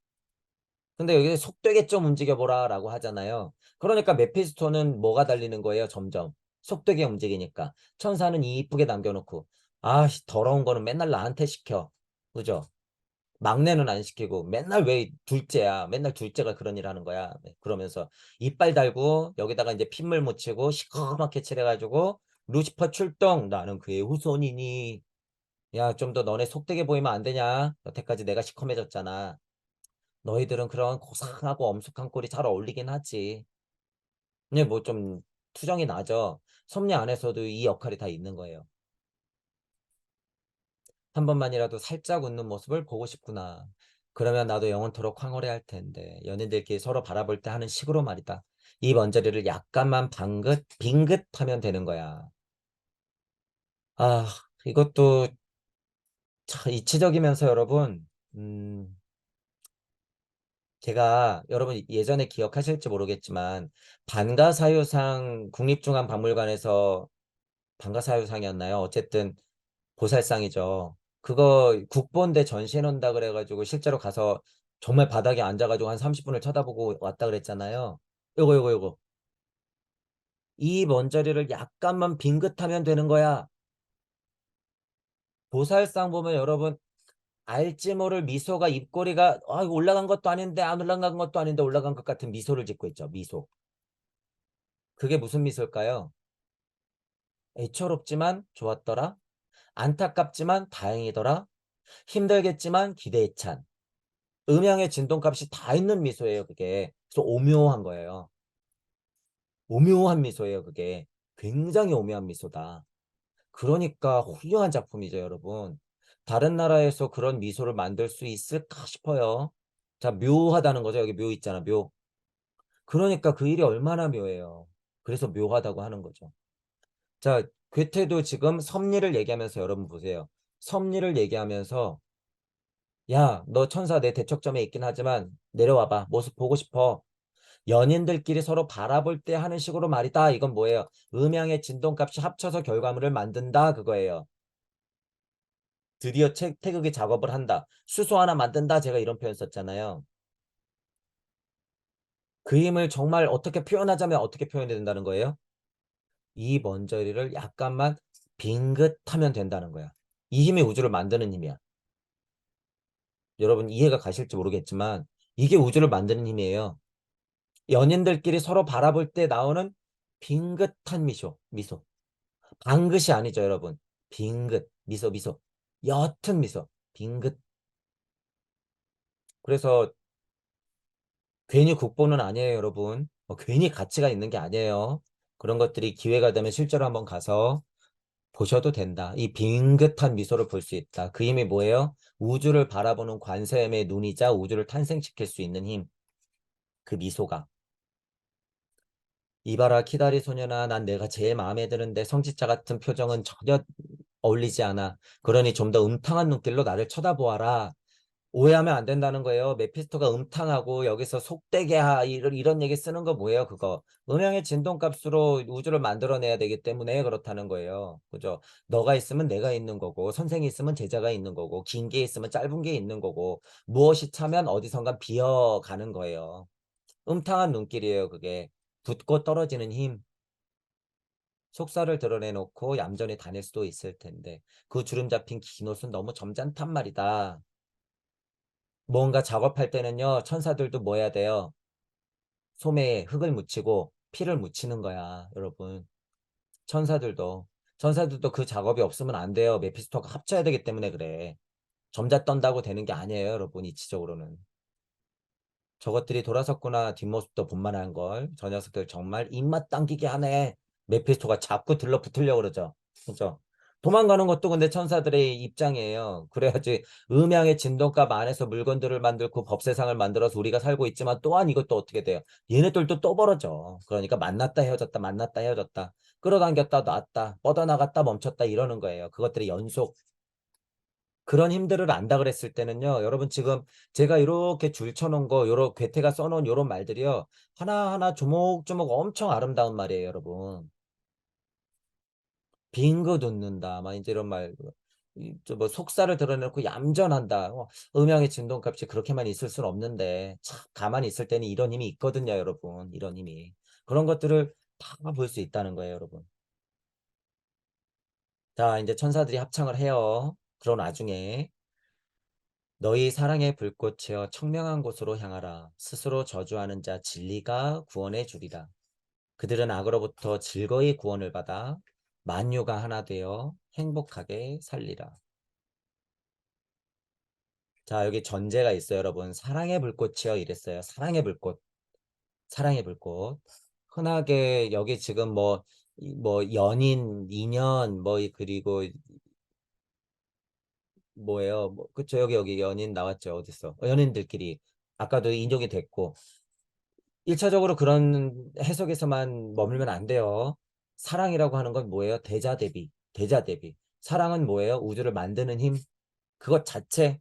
근데 여기 속되게 좀 움직여보라 라고 하잖아요. 그러니까 메피스토는 뭐가 달리는 거예요? 점점. 속되게 움직이니까. 천사는 이쁘게 남겨놓고 아 더러운 거는 맨날 나한테 시켜. 그죠? 막내는 안 시키고 맨날 왜 둘째야 맨날 둘째가 그런 일 하는 거야 네, 그러면서 이빨 달고 여기다가 이제 핏물 묻히고 시커멓게 칠해가지고 루시퍼 출동. 나는 그의 후손이니. 야, 좀 더 너네 속되게 보이면 안 되냐? 여태까지 내가 시커매졌잖아. 너희들은 그런 고상하고 엄숙한 꼴이 잘 어울리긴 하지. 근데 뭐 좀 투정이 나죠. 섭리 안에서도 이 역할이 다 있는 거예요. 한 번만이라도 살짝 웃는 모습을 보고 싶구나. 그러면 나도 영원토록 황홀해 할 텐데. 연인들끼리 서로 바라볼 때 하는 식으로 말이다. 이 먼저리를 약간만 빙긋하면 되는 거야. 아, 이것도 참 이치적이면서 여러분, 제가 여러분 예전에 기억하실지 모르겠지만 반가사유상 국립중앙박물관에서 반가사유상이었나요? 어쨌든 보살상이죠. 그거 국보인데 전시해 놓는다 그래가지고 실제로 가서 정말 바닥에 앉아가지고 한 30분을 쳐다보고 왔다 그랬잖아요. 요거. 이 먼저리를 약간만 빙긋하면 되는 거야. 보살상 보면 여러분 알지 모를 미소가 입꼬리가 올라간 것도 아닌데 안 올라간 것도 아닌데 올라간 것 같은 미소를 짓고 있죠. 미소. 그게 무슨 미소일까요? 애처롭지만 좋았더라. 안타깝지만 다행이더라. 힘들겠지만 기대에 찬. 음양의 진동값이 다 있는 미소예요, 그게. 그래서 오묘한 거예요. 오묘한 미소예요, 그게. 굉장히 오묘한 미소다. 그러니까 훌륭한 작품이죠, 여러분. 다른 나라에서 그런 미소를 만들 수 있을까 싶어요. 자, 묘하다는 거죠. 여기 묘 있잖아, 묘. 그러니까 그 일이 얼마나 묘해요. 그래서 묘하다고 하는 거죠. 자, 괴테도 지금 섭리를 얘기하면서 여러분 보세요. 섭리를 얘기하면서 야, 너 천사 내 대척점에 있긴 하지만 내려와봐. 모습 보고 싶어. 연인들끼리 서로 바라볼 때 하는 식으로 말이다. 이건 뭐예요? 음양의 진동값이 합쳐서 결과물을 만든다. 그거예요. 드디어 태극이 작업을 한다. 수소 하나 만든다. 제가 이런 표현 썼잖아요. 그 힘을 정말 어떻게 표현하자면 어떻게 표현해야 된다는 거예요? 이 먼저리를 약간만 빙긋하면 된다는 거야. 이 힘이 우주를 만드는 힘이야. 여러분 이해가 가실지 모르겠지만 이게 우주를 만드는 힘이에요. 연인들끼리 서로 바라볼 때 나오는 빙긋한 미소. 방긋이 아니죠, 여러분. 빙긋, 미소. 옅은 미소, 빙긋. 그래서 괜히 국보는 아니에요, 여러분. 괜히 가치가 있는 게 아니에요. 그런 것들이 기회가 되면 실제로 한번 가서 보셔도 된다. 이 빙긋한 미소를 볼 수 있다. 그 힘이 뭐예요? 우주를 바라보는 관세음의 눈이자 우주를 탄생시킬 수 있는 힘. 그 미소가. 이봐라 키다리 소녀나 난 내가 제일 마음에 드는데 성직자 같은 표정은 전혀 어울리지 않아. 그러니 좀 더 음탕한 눈길로 나를 쳐다보아라. 오해하면 안 된다는 거예요. 메피스토가 음탕하고 여기서 속되게 이런 얘기 쓰는 거 뭐예요, 그거. 음양의 진동값으로 우주를 만들어내야 되기 때문에 그렇다는 거예요. 그죠? 너가 있으면 내가 있는 거고, 선생이 있으면 제자가 있는 거고, 긴 게 있으면 짧은 게 있는 거고, 무엇이 차면 어디선가 비어가는 거예요. 음탕한 눈길이에요, 그게. 붙고 떨어지는 힘. 속살을 드러내놓고 얌전히 다닐 수도 있을 텐데 그 주름 잡힌 긴 옷은 너무 점잖단 말이다. 뭔가 작업할 때는요 천사들도 뭐 해야 돼요? 소매에 흙을 묻히고 피를 묻히는 거야 여러분. 천사들도 천사들도 그 작업이 없으면 안 돼요. 메피스토가 합쳐야 되기 때문에 그래. 점자 떤다고 되는 게 아니에요 여러분. 이치적으로는 저것들이 돌아섰구나. 뒷모습도 본만한 걸. 저 녀석들 정말 입맛 당기게 하네. 메피스토가 자꾸 들러붙으려고 그러죠. 그죠? 도망가는 것도 근데 천사들의 입장이에요. 그래야지 음양의 진동값 안에서 물건들을 만들고 법세상을 만들어서 우리가 살고 있지만 또한 이것도 어떻게 돼요? 얘네들도 또 벌어져. 그러니까 만났다 헤어졌다 만났다 헤어졌다. 끌어당겼다 놨다 뻗어나갔다 멈췄다 이러는 거예요. 그것들의 연속. 그런 힘들을 안다 그랬을 때는요. 여러분 지금 제가 이렇게 줄쳐놓은 거 요런 괴테가 써놓은 요런 말들이요. 하나하나 조목조목 엄청 아름다운 말이에요, 여러분. 빙긋 웃는다. 막 이제 이런 말. 뭐 속살을 드러내놓고 얌전한다. 음양의 진동값이 그렇게만 있을 순 없는데 참 가만히 있을 때는 이런 힘이 있거든요, 여러분. 이런 힘이. 그런 것들을 다 볼 수 있다는 거예요, 여러분. 자, 이제 천사들이 합창을 해요. 그런 와중에 너희 사랑의 불꽃이여 청명한 곳으로 향하라. 스스로 저주하는 자 진리가 구원해 주리라. 그들은 악으로부터 즐거이 구원을 받아 만유가 하나 되어 행복하게 살리라. 자, 여기 전제가 있어요, 여러분. 사랑의 불꽃이요. 이랬어요. 사랑의 불꽃. 사랑의 불꽃. 흔하게 여기 지금 뭐 연인, 인연, 그리고 뭐예요? 그쵸. 여기 연인 나왔죠. 어딨어? 연인들끼리. 아까도 인용이 됐고. 1차적으로 그런 해석에서만 머물면 안 돼요. 사랑이라고 하는 건 뭐예요? 대자 대비. 대자 대비. 사랑은 뭐예요? 우주를 만드는 힘. 그것 자체.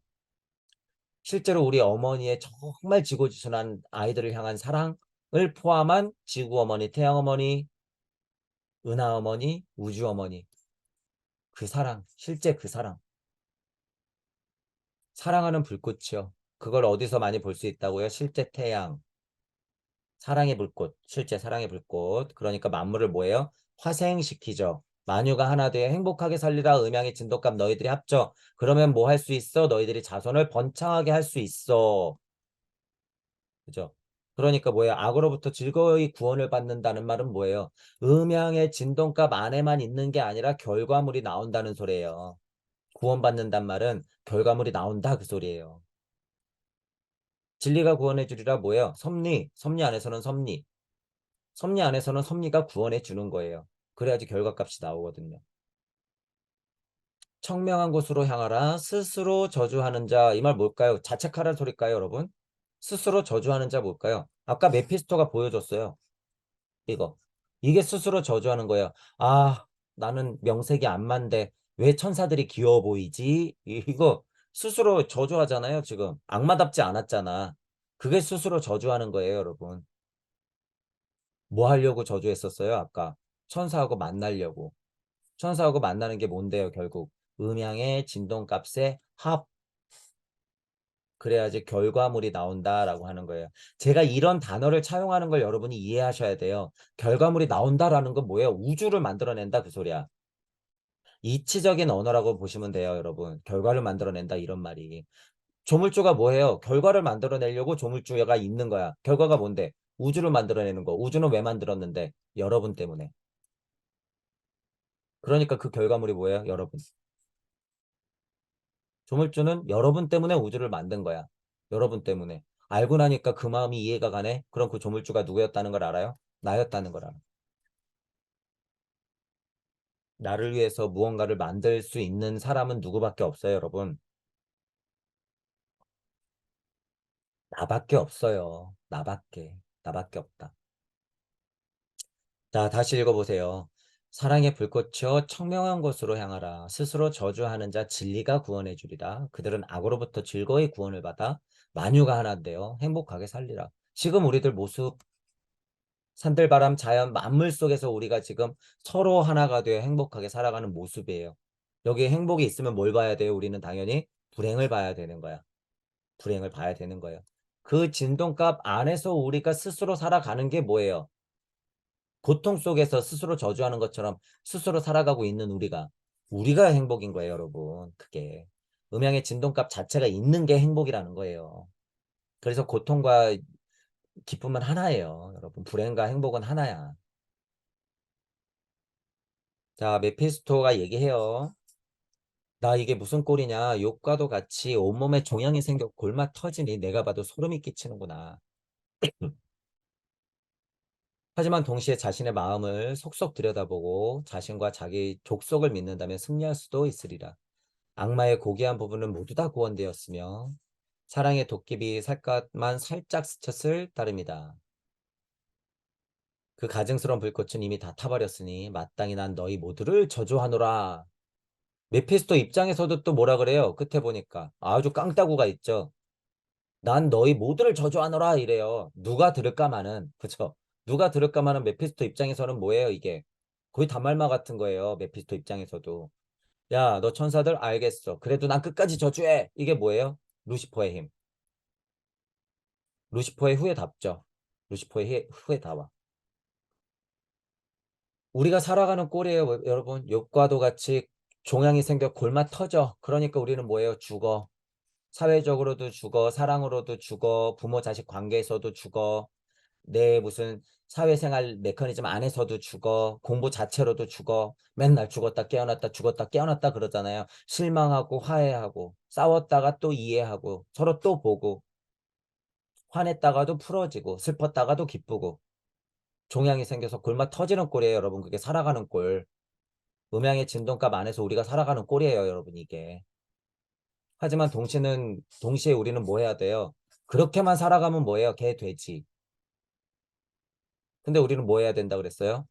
실제로 우리 어머니의 정말 지고지순한 아이들을 향한 사랑을 포함한 지구 어머니, 태양 어머니, 은하 어머니, 우주 어머니. 그 사랑. 실제 그 사랑. 사랑하는 불꽃이요. 그걸 어디서 많이 볼 수 있다고요? 실제 태양. 사랑의 불꽃, 실제 사랑의 불꽃. 그러니까 만물을 뭐예요? 화생시키죠. 만유가 하나 되어 행복하게 살리라. 음양의 진돗값 너희들이 합쳐. 그러면 뭐 할 수 있어? 너희들이 자손을 번창하게 할 수 있어. 그죠? 그러니까 뭐예요? 악으로부터 즐거이 구원을 받는다는 말은 뭐예요? 음양의 진동값 안에만 있는 게 아니라 결과물이 나온다는 소리예요. 구원받는단 말은 결과물이 나온다 그 소리예요. 진리가 구원해 주리라 뭐예요? 섭리. 섭리 안에서는 섭리. 섭리 안에서는 섭리가 구원해 주는 거예요. 그래야지 결과값이 나오거든요. 청명한 곳으로 향하라. 스스로 저주하는 자. 이 말 뭘까요? 자책하라는 소리일까요, 여러분? 스스로 저주하는 자 뭘까요? 아까 메피스토가 보여줬어요. 이거. 이게 스스로 저주하는 거예요. 아, 나는 명색이 안 맞는데 왜 천사들이 귀여워 보이지? 이거 스스로 저주하잖아요, 지금. 악마답지 않았잖아. 그게 스스로 저주하는 거예요, 여러분. 뭐 하려고 저주했었어요, 아까? 천사하고 만나려고. 천사하고 만나는 게 뭔데요, 결국? 음양의 진동값의 합. 그래야지 결과물이 나온다라고 하는 거예요. 제가 이런 단어를 차용하는 걸 여러분이 이해하셔야 돼요. 결과물이 나온다라는 건 뭐예요? 우주를 만들어낸다 그 소리야. 이치적인 언어라고 보시면 돼요, 여러분. 결과를 만들어낸다 이런 말이. 조물주가 뭐예요? 결과를 만들어내려고 조물주가 있는 거야. 결과가 뭔데? 우주를 만들어내는 거. 우주는 왜 만들었는데? 여러분 때문에. 그러니까 그 결과물이 뭐예요? 여러분. 조물주는 여러분 때문에 우주를 만든 거야. 여러분 때문에. 알고 나니까 그 마음이 이해가 가네? 그럼 그 조물주가 누구였다는 걸 알아요? 나였다는 걸 알아. 나를 위해서 무언가를 만들 수 있는 사람은 누구밖에 없어요, 여러분. 나밖에 없어요. 나밖에. 나밖에 없다. 자, 다시 읽어보세요. 사랑의 불꽃이여 청명한 곳으로 향하라. 스스로 저주하는 자 진리가 구원해 주리라. 그들은 악으로부터 즐거이 구원을 받아 만유가 하나인데요. 행복하게 살리라. 지금 우리들 모습 산들바람 자연 만물 속에서 우리가 지금 서로 하나가 되어 행복하게 살아가는 모습이에요. 여기에 행복이 있으면 뭘 봐야 돼요? 우리는 당연히 불행을 봐야 되는 거야. 불행을 봐야 되는 거예요. 그 진동값 안에서 우리가 스스로 살아가는 게 뭐예요? 고통 속에서 스스로 저주하는 것처럼 스스로 살아가고 있는 우리가 행복인 거예요, 여러분. 그게. 음양의 진동값 자체가 있는 게 행복이라는 거예요. 그래서 고통과 기쁨은 하나예요, 여러분. 불행과 행복은 하나야. 자, 메피스토가 얘기해요. 나 이게 무슨 꼴이냐. 욕과도 같이 온몸에 종양이 생겨 골마 터지니 내가 봐도 소름이 끼치는구나. 하지만 동시에 자신의 마음을 속속 들여다보고 자신과 자기 족속을 믿는다면 승리할 수도 있으리라. 악마의 고귀한 부분은 모두 다 구원되었으며 사랑의 도깨비 살갗만 살짝 스쳤을 따름이다. 그 가증스러운 불꽃은 이미 다 타버렸으니 마땅히 난 너희 모두를 저주하노라. 메피스토 입장에서도 또 뭐라 그래요? 끝에 보니까 아주 깡따구가 있죠. 난 너희 모두를 저주하노라 이래요. 누가 들을까마는 그쵸? 누가 들을까마는 메피스토 입장에서는 뭐예요 이게? 거의 단말마 같은 거예요. 메피스토 입장에서도. 야, 너 천사들 알겠어. 그래도 난 끝까지 저주해. 이게 뭐예요? 루시퍼의 힘. 루시퍼의 후에 답죠. 루시퍼의 후에 답아. 우리가 살아가는 꼴이에요, 여러분. 욕과도 같이 종양이 생겨 골마 터져. 그러니까 우리는 뭐예요? 죽어. 사회적으로도 죽어, 사랑으로도 죽어, 부모 자식 관계에서도 죽어. 내 무슨 사회생활 메커니즘 안에서도 죽어. 공부 자체로도 죽어. 맨날 죽었다 깨어났다 죽었다 깨어났다 그러잖아요. 실망하고 화해하고 싸웠다가 또 이해하고 서로 또 보고 화냈다가도 풀어지고 슬펐다가도 기쁘고 종양이 생겨서 골마 터지는 꼴이에요, 여러분. 그게 살아가는 꼴. 음양의 진동값 안에서 우리가 살아가는 꼴이에요, 여러분, 이게. 하지만 동시에 우리는 뭐 해야 돼요? 그렇게만 살아가면 뭐예요? 개, 돼지. 근데 우리는 뭐 해야 된다 그랬어요?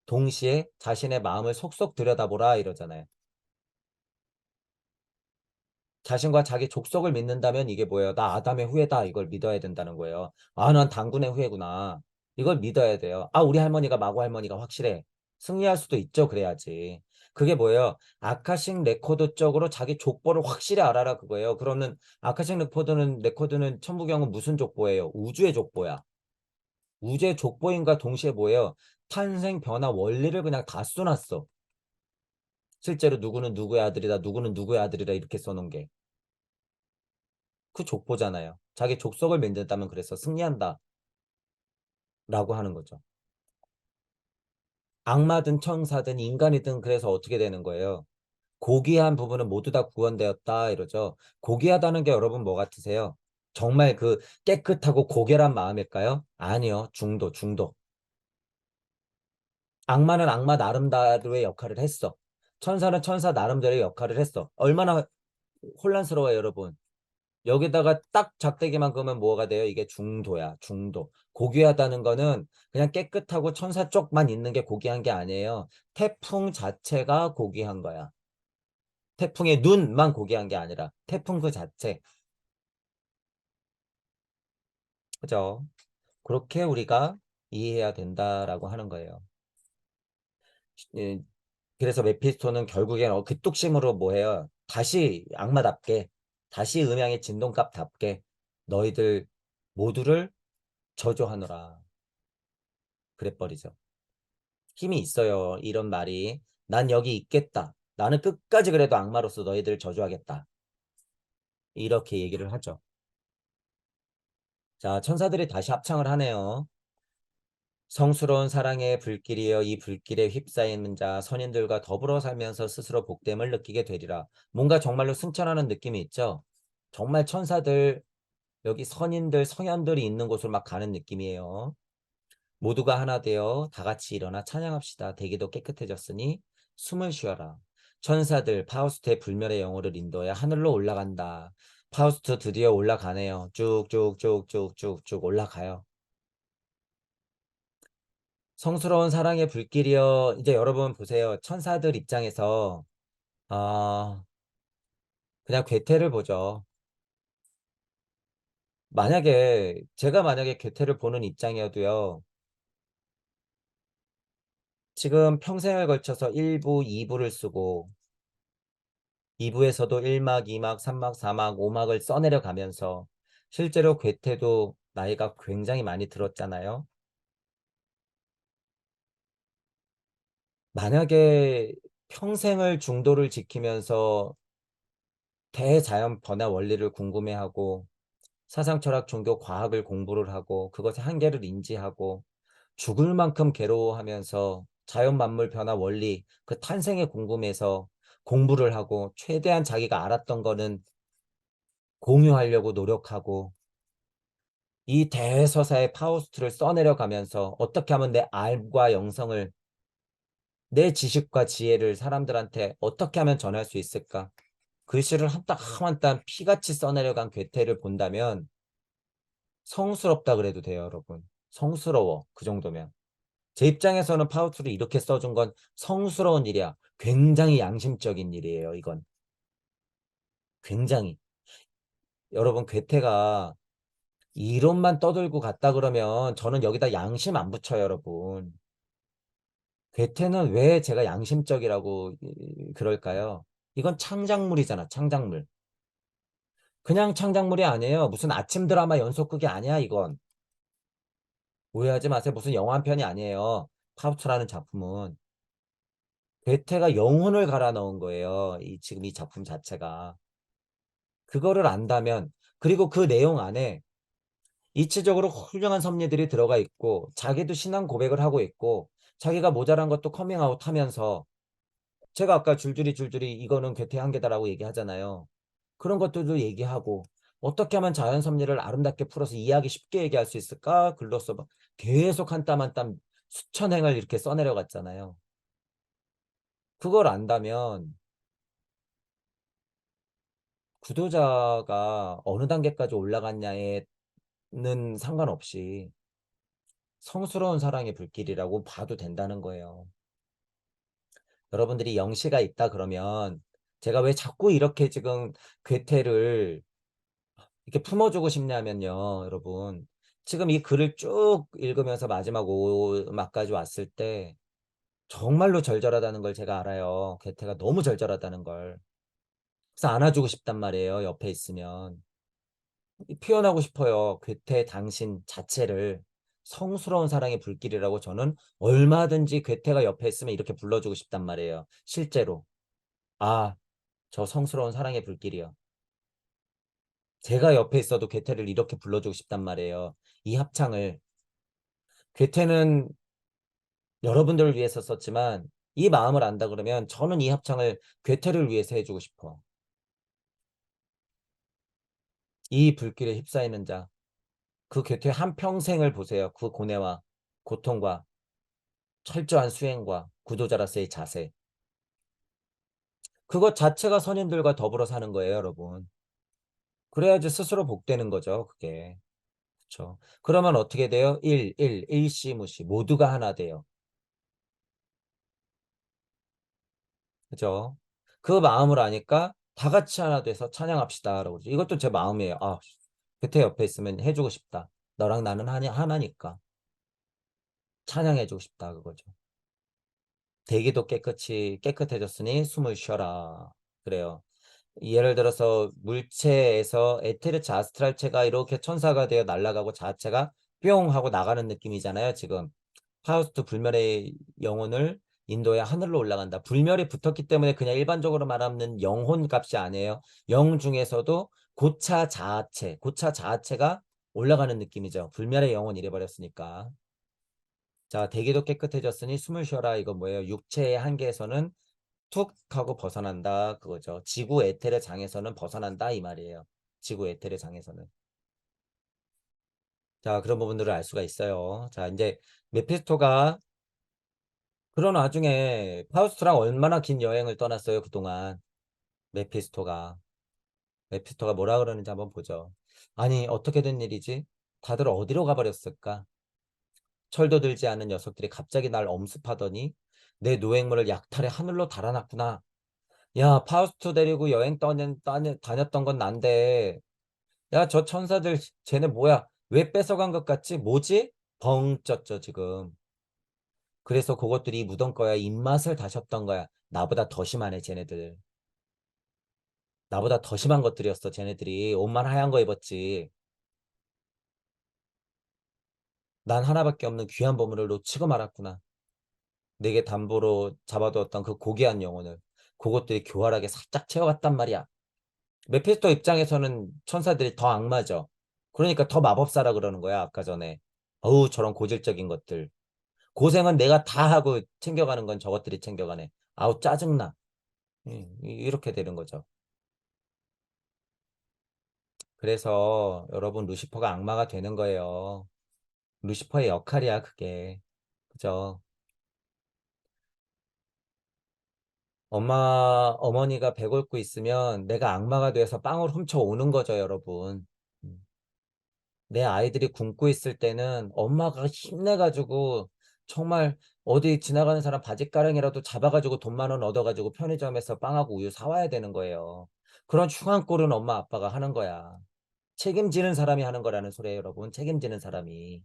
동시에 자신의 마음을 속속 들여다보라 이러잖아요. 자신과 자기 족속을 믿는다면 이게 뭐예요? 나 아담의 후예다. 이걸 믿어야 된다는 거예요. 아, 난 당군의 후예구나. 이걸 믿어야 돼요. 아, 우리 할머니가 마고 할머니가 확실해. 승리할 수도 있죠. 그래야지. 그게 뭐예요? 아카식 레코드 쪽으로 자기 족보를 확실히 알아라 그거예요. 그러면 아카식 레코드는 천부경은 무슨 족보예요? 우주의 족보야. 우주의 족보인과 동시에 뭐예요? 탄생 변화 원리를 그냥 다 써놨어. 실제로 누구는 누구의 아들이다, 누구는 누구의 아들이다 이렇게 써놓은 게. 그 족보잖아요. 자기 족속을 만든다면 그래서 승리한다 라고 하는 거죠. 악마든 천사든 인간이든 그래서 어떻게 되는 거예요? 고귀한 부분은 모두 다 구원되었다 이러죠. 고귀하다는 게 여러분 뭐 같으세요? 정말 그 깨끗하고 고결한 마음일까요? 아니요. 중도. 악마는 악마 나름대로의 역할을 했어. 천사는 천사 나름대로의 역할을 했어. 얼마나 혼란스러워요, 여러분. 여기다가 딱 작대기만 그으면 뭐가 돼요? 이게 중도야, 중도. 고귀하다는 거는 그냥 깨끗하고 천사 쪽만 있는 게 고귀한 게 아니에요. 태풍 자체가 고귀한 거야. 태풍의 눈만 고귀한 게 아니라 태풍 그 자체. 그죠? 그렇게 우리가 이해해야 된다라고 하는 거예요. 예, 그래서 메피스토는 결국엔 그 뚝심으로 뭐 해요? 다시 악마답게, 다시 음양의 진동값답게 너희들 모두를 저주하노라. 그래버리죠. 힘이 있어요. 이런 말이. 난 여기 있겠다. 나는 끝까지 그래도 악마로서 너희들을 저주하겠다. 이렇게 얘기를 하죠. 자, 천사들이 다시 합창을 하네요. 성스러운 사랑의 불길이여 이 불길에 휩싸이는 자 선인들과 더불어 살면서 스스로 복됨을 느끼게 되리라. 뭔가 정말로 승천하는 느낌이 있죠. 정말 천사들 여기 선인들 성현들이 있는 곳으로 막 가는 느낌이에요. 모두가 하나 되어 다 같이 일어나 찬양합시다. 대기도 깨끗해졌으니 숨을 쉬어라. 천사들 파우스트의 불멸의 영혼을 인도해 하늘로 올라간다. 파우스트 드디어 올라가네요. 쭉쭉쭉쭉쭉쭉 올라가요. 성스러운 사랑의 불길이여. 이제 여러분 보세요. 천사들 입장에서 아 그냥 괴테를 보죠. 제가 만약에 괴테를 보는 입장이어도요. 지금 평생을 걸쳐서 1부, 2부를 쓰고 2부에서도 1막, 2막, 3막, 4막, 5막을 써내려 가면서 실제로 괴테도 나이가 굉장히 많이 들었잖아요. 만약에 평생을 중도를 지키면서 대자연 번화 원리를 궁금해하고 사상, 철학, 종교, 과학을 공부를 하고 그것의 한계를 인지하고 죽을 만큼 괴로워하면서 자연 만물 변화 원리 그 탄생에 궁금해서 공부를 하고 최대한 자기가 알았던 거는 공유하려고 노력하고 이 대서사의 파우스트를 써내려 가면서 어떻게 하면 내 알과 영성을 내 지식과 지혜를 사람들한테 어떻게 하면 전할 수 있을까? 글씨를 한 땀 한 땀 피같이 써내려간 괴테를 본다면 성스럽다 그래도 돼요, 여러분. 성스러워. 그 정도면. 제 입장에서는 파우트를 이렇게 써준 건 성스러운 일이야. 굉장히 양심적인 일이에요, 이건. 굉장히. 여러분, 괴테가 이론만 떠들고 갔다 그러면 저는 여기다 양심 안 붙여요, 여러분. 괴테는 왜 제가 양심적이라고 그럴까요? 이건 창작물이잖아, 창작물. 그냥 창작물이 아니에요. 무슨 아침 드라마 연속극이 아니야, 이건. 오해하지 마세요. 무슨 영화 한 편이 아니에요. 파우트라는 작품은. 괴테가 영혼을 갈아 넣은 거예요. 지금 이 작품 자체가. 그거를 안다면, 그리고 그 내용 안에 이치적으로 훌륭한 섭리들이 들어가 있고 자기도 신앙 고백을 하고 있고 자기가 모자란 것도 커밍아웃 하면서 제가 아까 줄줄이 이거는 괴테 한계다라고 얘기하잖아요. 그런 것들도 얘기하고 어떻게 하면 자연 섭리를 아름답게 풀어서 이해하기 쉽게 얘기할 수 있을까? 글로써 막 계속 한 땀 한 땀 수천 행을 이렇게 써내려갔잖아요. 그걸 안다면 구도자가 어느 단계까지 올라갔냐에는 상관없이 성스러운 사랑의 불길이라고 봐도 된다는 거예요. 여러분들이 영시가 있다 그러면 제가 왜 자꾸 이렇게 지금 괴테를 이렇게 품어주고 싶냐면요, 여러분. 지금 이 글을 쭉 읽으면서 마지막 오막까지 왔을 때 정말로 절절하다는 걸 제가 알아요. 괴테가 너무 절절하다는 걸. 그래서 안아주고 싶단 말이에요, 옆에 있으면. 표현하고 싶어요. 괴테 당신 자체를 성스러운 사랑의 불길이라고 저는 얼마든지 괴테가 옆에 있으면 이렇게 불러주고 싶단 말이에요. 실제로. 아, 저 성스러운 사랑의 불길이요. 제가 옆에 있어도 괴테를 이렇게 불러주고 싶단 말이에요. 이 합창을. 괴테는 여러분들을 위해서 썼지만 이 마음을 안다 그러면 저는 이 합창을 괴테를 위해서 해주고 싶어. 이 불길에 휩싸이는 자. 그 괴테의 한평생을 보세요. 그 고뇌와 고통과 철저한 수행과 구도자로서의 자세. 그것 자체가 선인들과 더불어 사는 거예요, 여러분. 그래야지 스스로 복되는 거죠, 그게. 그렇죠. 그러면 어떻게 돼요? 일시무시 모두가 하나 돼요. 그죠? 그 마음을 아니까 다 같이 하나 돼서 찬양합시다라고 그러죠. 이것도 제 마음이에요. 아, 그때 옆에 있으면 해주고 싶다. 너랑 나는 하나니까 찬양해주고 싶다 그거죠. 대기도 깨끗해졌으니 숨을 쉬어라. 그래요. 예를 들어서 물체에서 에테르체 아스트랄체가 이렇게 천사가 되어 날아가고 자체가 뿅 하고 나가는 느낌이잖아요. 지금 파우스트 불멸의 영혼을 인도의 하늘로 올라간다. 불멸이 붙었기 때문에 그냥 일반적으로 말하는 영혼 값이 아니에요. 영 중에서도 고차 자체가 올라가는 느낌이죠. 불멸의 영혼 이래버렸으니까. 자, 대기도 깨끗해졌으니 숨을 쉬어라. 이거 뭐예요? 육체의 한계에서는 툭 하고 벗어난다. 그거죠. 지구 에테르 장에서는 벗어난다. 이 말이에요. 지구 에테르 장에서는. 자, 그런 부분들을 알 수가 있어요. 자, 이제 메피스토가 그런 와중에 파우스트랑 얼마나 긴 여행을 떠났어요, 그동안. 메피스토가. 메피스토가 뭐라 그러는지 한번 보죠. 아니, 어떻게 된 일이지? 다들 어디로 가버렸을까? 철도 들지 않은 녀석들이 갑자기 날 엄습하더니 내 노획물을 약탈해 하늘로 달아났구나. 야, 파우스트 데리고 여행 다녔던 건 난데, 야, 저 천사들, 쟤네 뭐야? 왜 뺏어간 것 같지? 뭐지? 벙 쪘죠, 지금. 그래서 그것들이 묻은 거야. 입맛을 다셨던 거야. 나보다 더 심하네, 쟤네들. 나보다 더 심한 것들이었어, 쟤네들이. 옷만 하얀 거 입었지. 난 하나밖에 없는 귀한 보물을 놓치고 말았구나. 내게 담보로 잡아두었던 그 고귀한 영혼을. 그것들이 교활하게 살짝 채워갔단 말이야. 메피스토 입장에서는 천사들이 더 악마죠. 그러니까 더 마법사라 그러는 거야, 아까 전에. 어우, 저런 고질적인 것들. 고생은 내가 다 하고 챙겨가는 건 저것들이 챙겨가네. 아우, 짜증나. 이렇게 되는 거죠. 그래서 여러분, 루시퍼가 악마가 되는 거예요. 루시퍼의 역할이야, 그게. 그죠? 어머니가 배 곪고 있으면 내가 악마가 돼서 빵을 훔쳐 오는 거죠, 여러분. 음. 내 아이들이 굶고 있을 때는 엄마가 힘내가지고 정말 어디 지나가는 사람 바짓가랑이라도 잡아가지고 돈 10,000원 얻어가지고 편의점에서 빵하고 우유 사와야 되는 거예요. 그런 흉한 꼴은 엄마 아빠가 하는 거야. 책임지는 사람이 하는 거라는 소리예요, 여러분. 책임지는 사람이.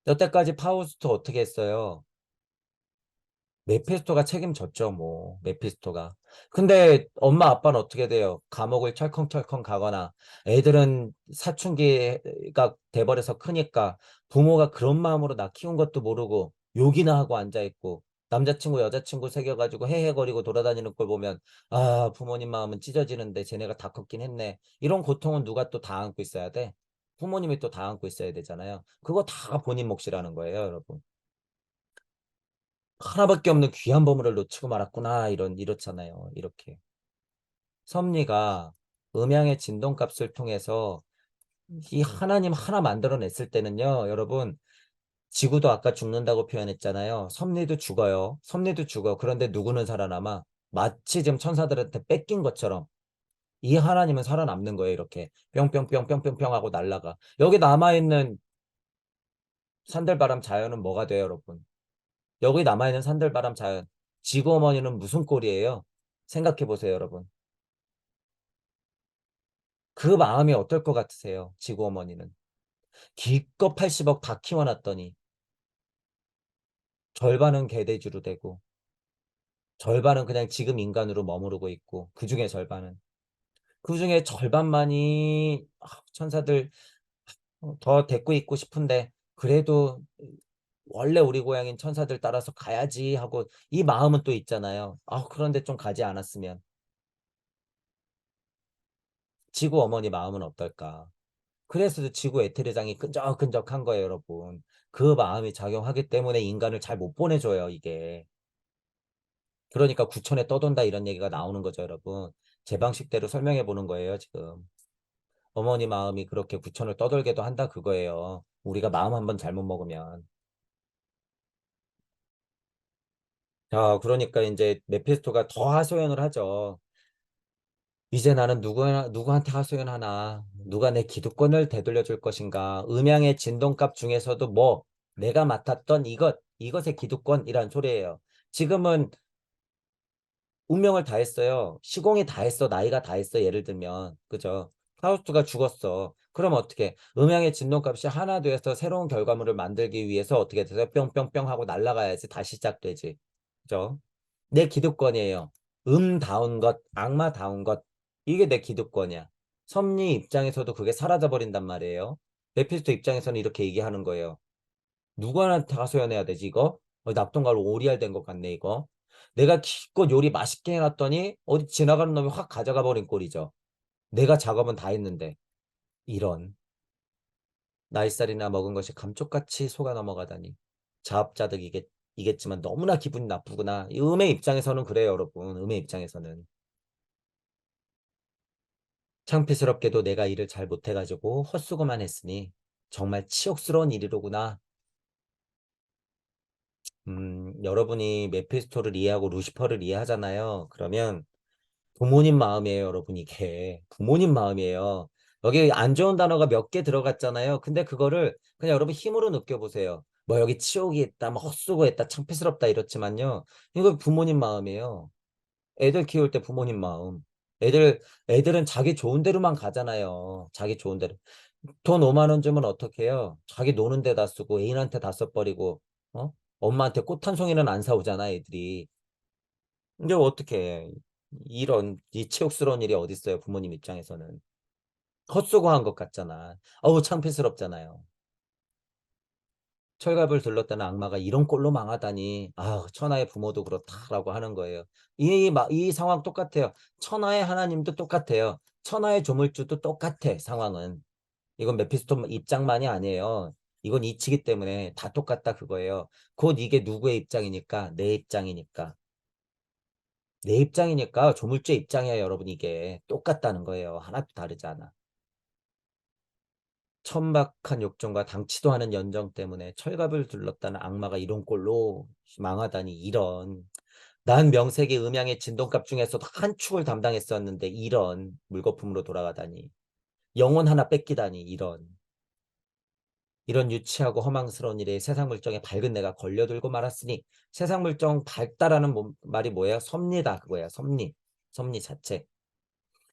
여태까지 파우스트 어떻게 했어요? 메피스토가 책임졌죠, 뭐, 메피스토가. 근데 엄마 아빠는 어떻게 돼요? 감옥을 철컹철컹 가거나 애들은 사춘기가 돼버려서 크니까 부모가 그런 마음으로 나 키운 것도 모르고 욕이나 하고 앉아있고 남자친구, 여자친구 새겨가지고 헤헤거리고 돌아다니는 걸 보면 아, 부모님 마음은 찢어지는데 쟤네가 다 컸긴 했네. 이런 고통은 누가 또 다 안고 있어야 돼? 부모님이 또 다 안고 있어야 되잖아요. 그거 다 본인 몫이라는 거예요, 여러분. 하나밖에 없는 귀한 보물을 놓치고 말았구나. 이렇잖아요. 이렇게. 섭리가 음양의 진동값을 통해서 이 하나님 하나 만들어냈을 때는요, 여러분, 지구도 아까 죽는다고 표현했잖아요. 섭리도 죽어요. 섭리도 죽어. 그런데 누구는 살아남아? 마치 지금 천사들한테 뺏긴 것처럼 이 하나님은 살아남는 거예요. 이렇게 뿅뿅뿅뿅뿅뿅 하고 날아가. 여기 남아있는 산들바람 자연은 뭐가 돼요, 여러분? 여기 남아있는 산들바람 자연. 지구 어머니는 무슨 꼴이에요? 생각해 보세요, 여러분. 그 마음이 어떨 것 같으세요? 지구 어머니는. 기껏 80억 다 키워놨더니 절반은 개돼지로 되고 절반은 그냥 지금 인간으로 머무르고 있고 그중에 절반은 그중에 절반만이 천사들 더 데리고 있고 싶은데 그래도 원래 우리 고향인 천사들 따라서 가야지 하고 이 마음은 또 있잖아요. 그런데 좀 가지 않았으면 지구 어머니 마음은 어떨까? 그래서 지구 에테르장이 끈적끈적한 거예요, 여러분. 그 마음이 작용하기 때문에 인간을 잘 못 보내줘요, 이게. 그러니까 구천에 떠돈다 이런 얘기가 나오는 거죠, 여러분. 제 방식대로 설명해 보는 거예요, 지금. 어머니 마음이 그렇게 구천을 떠돌게도 한다 그거예요. 우리가 마음 한번 잘못 먹으면. 자, 그러니까 이제 메피스토가 더 하소연을 하죠. 이제 나는 누구한테 하소연하나? 누가 내 기득권을 되돌려 줄 것인가? 음양의 진동값 중에서도 뭐 내가 맡았던 이것의 기득권이란 소리예요. 지금은 운명을 다 했어요. 시공이 다 했어. 나이가 다 했어. 예를 들면. 그죠? 파우스트가 죽었어. 그럼 어떻게? 음양의 진동값이 하나 되어서 새로운 결과물을 만들기 위해서 어떻게 돼서 뿅뿅뿅 하고 날아가야지 다시 시작되지. 그죠? 내 기득권이에요. 음다운 것, 악마다운 것. 이게 내 기득권이야. 섭리 입장에서도 그게 사라져 버린단 말이에요. 메피스토 입장에서는 이렇게 얘기하는 거예요. 누구한테 하소연해야 되지, 이거? 납동가로 오리알 된 것 같네, 이거. 내가 기껏 요리 맛있게 해놨더니 어디 지나가는 놈이 확 가져가 버린 꼴이죠. 내가 작업은 다 했는데. 이런. 나이살이나 먹은 것이 감쪽같이 속아 넘어가다니. 자업자득이겠지만 너무나 기분이 나쁘구나. 이 음의 입장에서는 그래요, 여러분. 음의 입장에서는. 창피스럽게도 내가 일을 잘 못해가지고 헛수고만 했으니 정말 치욕스러운 일이로구나. 여러분이 메피스토를 이해하고 루시퍼를 이해하잖아요. 그러면 부모님 마음이에요, 여러분. 이게 부모님 마음이에요. 여기 안 좋은 단어가 몇 개 들어갔잖아요. 근데 그거를 그냥 여러분 힘으로 느껴보세요. 뭐 여기 치욕이 있다, 뭐 헛수고했다, 창피스럽다 이렇지만요. 이거 부모님 마음이에요. 애들 키울 때 부모님 마음. 애들은 자기 좋은 대로만 가잖아요. 자기 좋은 대로. 돈 5만 원 주면 어떡 해요? 자기 노는 데다 쓰고 애인한테 다 써버리고 어? 엄마한테 꽃 한 송이는 안 사오잖아, 애들이. 근데 어떻게 해? 이런 이 치욕스러운 일이 어딨어요, 부모님 입장에서는. 헛수고한 것 같잖아. 어우, 창피스럽잖아요. 철갑을 들렀다는 악마가 이런 꼴로 망하다니. 천하의 부모도 그렇다라고 하는 거예요. 이 상황 똑같아요. 천하의 하나님도 똑같아요. 천하의 조물주도 똑같아, 상황은. 이건 메피스토 입장만이 아니에요. 이건 이치기 때문에 다 똑같다 그거예요. 곧 이게 누구의 입장이니까? 내 입장이니까. 내 입장이니까 조물주 입장이야, 여러분. 이게 똑같다는 거예요. 하나도 다르지 않아. 천박한 욕정과 당치도 않은 연정 때문에 철갑을 둘렀다는 악마가 이런 꼴로 망하다니 이런. 난 명색의 음양의 진동값 중에서도 한 축을 담당했었는데 이런 물거품으로 돌아가다니. 영혼 하나 뺏기다니 이런. 이런 유치하고 허망스러운 일에 세상 물정에 밝은 내가 걸려들고 말았으니 세상 물정 밝다라는 말이 뭐예요? 섭리다 그거야. 섭리. 섭리 자체.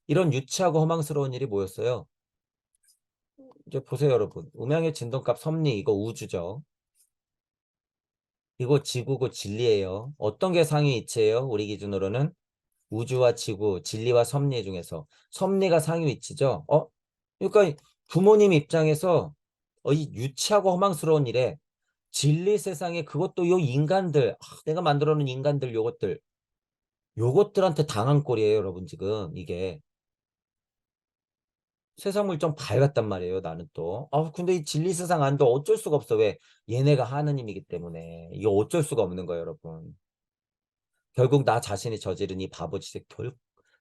이런 유치하고 허망스러운 일이 뭐였어요? 이제 보세요, 여러분. 음양의 진동값 섭리 이거 우주죠. 이거 지구고 진리예요. 어떤 게 상위 위치예요? 우리 기준으로는 우주와 지구, 진리와 섭리 중에서 섭리가 상위 위치죠. 그러니까 부모님 입장에서 이 유치하고 허망스러운 일에 진리 세상에 그것도 요 인간들, 내가 만들어 놓은 인간들 요것들한테 당한 꼴이에요, 여러분 지금 이게. 세상물 좀 밝았단 말이에요, 나는 또. 근데 이 진리세상 안도 어쩔 수가 없어. 왜? 얘네가 하느님이기 때문에. 이거 어쩔 수가 없는 거예요, 여러분. 결국 나 자신이 저지른 이 바보짓이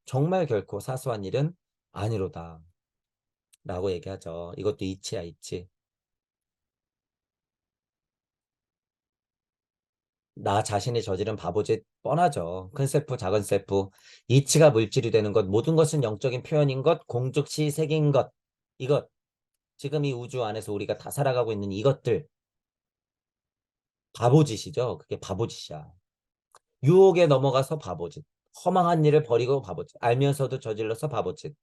정말 결코 사소한 일은 아니로다. 라고 얘기하죠. 이것도 이치야, 이치. 나 자신이 저지른 바보짓 뻔하죠. 큰 셀프, 작은 셀프. 이치가 물질이 되는 것, 모든 것은 영적인 표현인 것, 공즉시 색인 것. 이것, 지금 이 우주 안에서 우리가 다 살아가고 있는 이것들, 바보짓이죠. 그게 바보짓이야. 유혹에 넘어가서 바보짓. 허망한 일을 버리고 바보짓. 알면서도 저질러서 바보짓.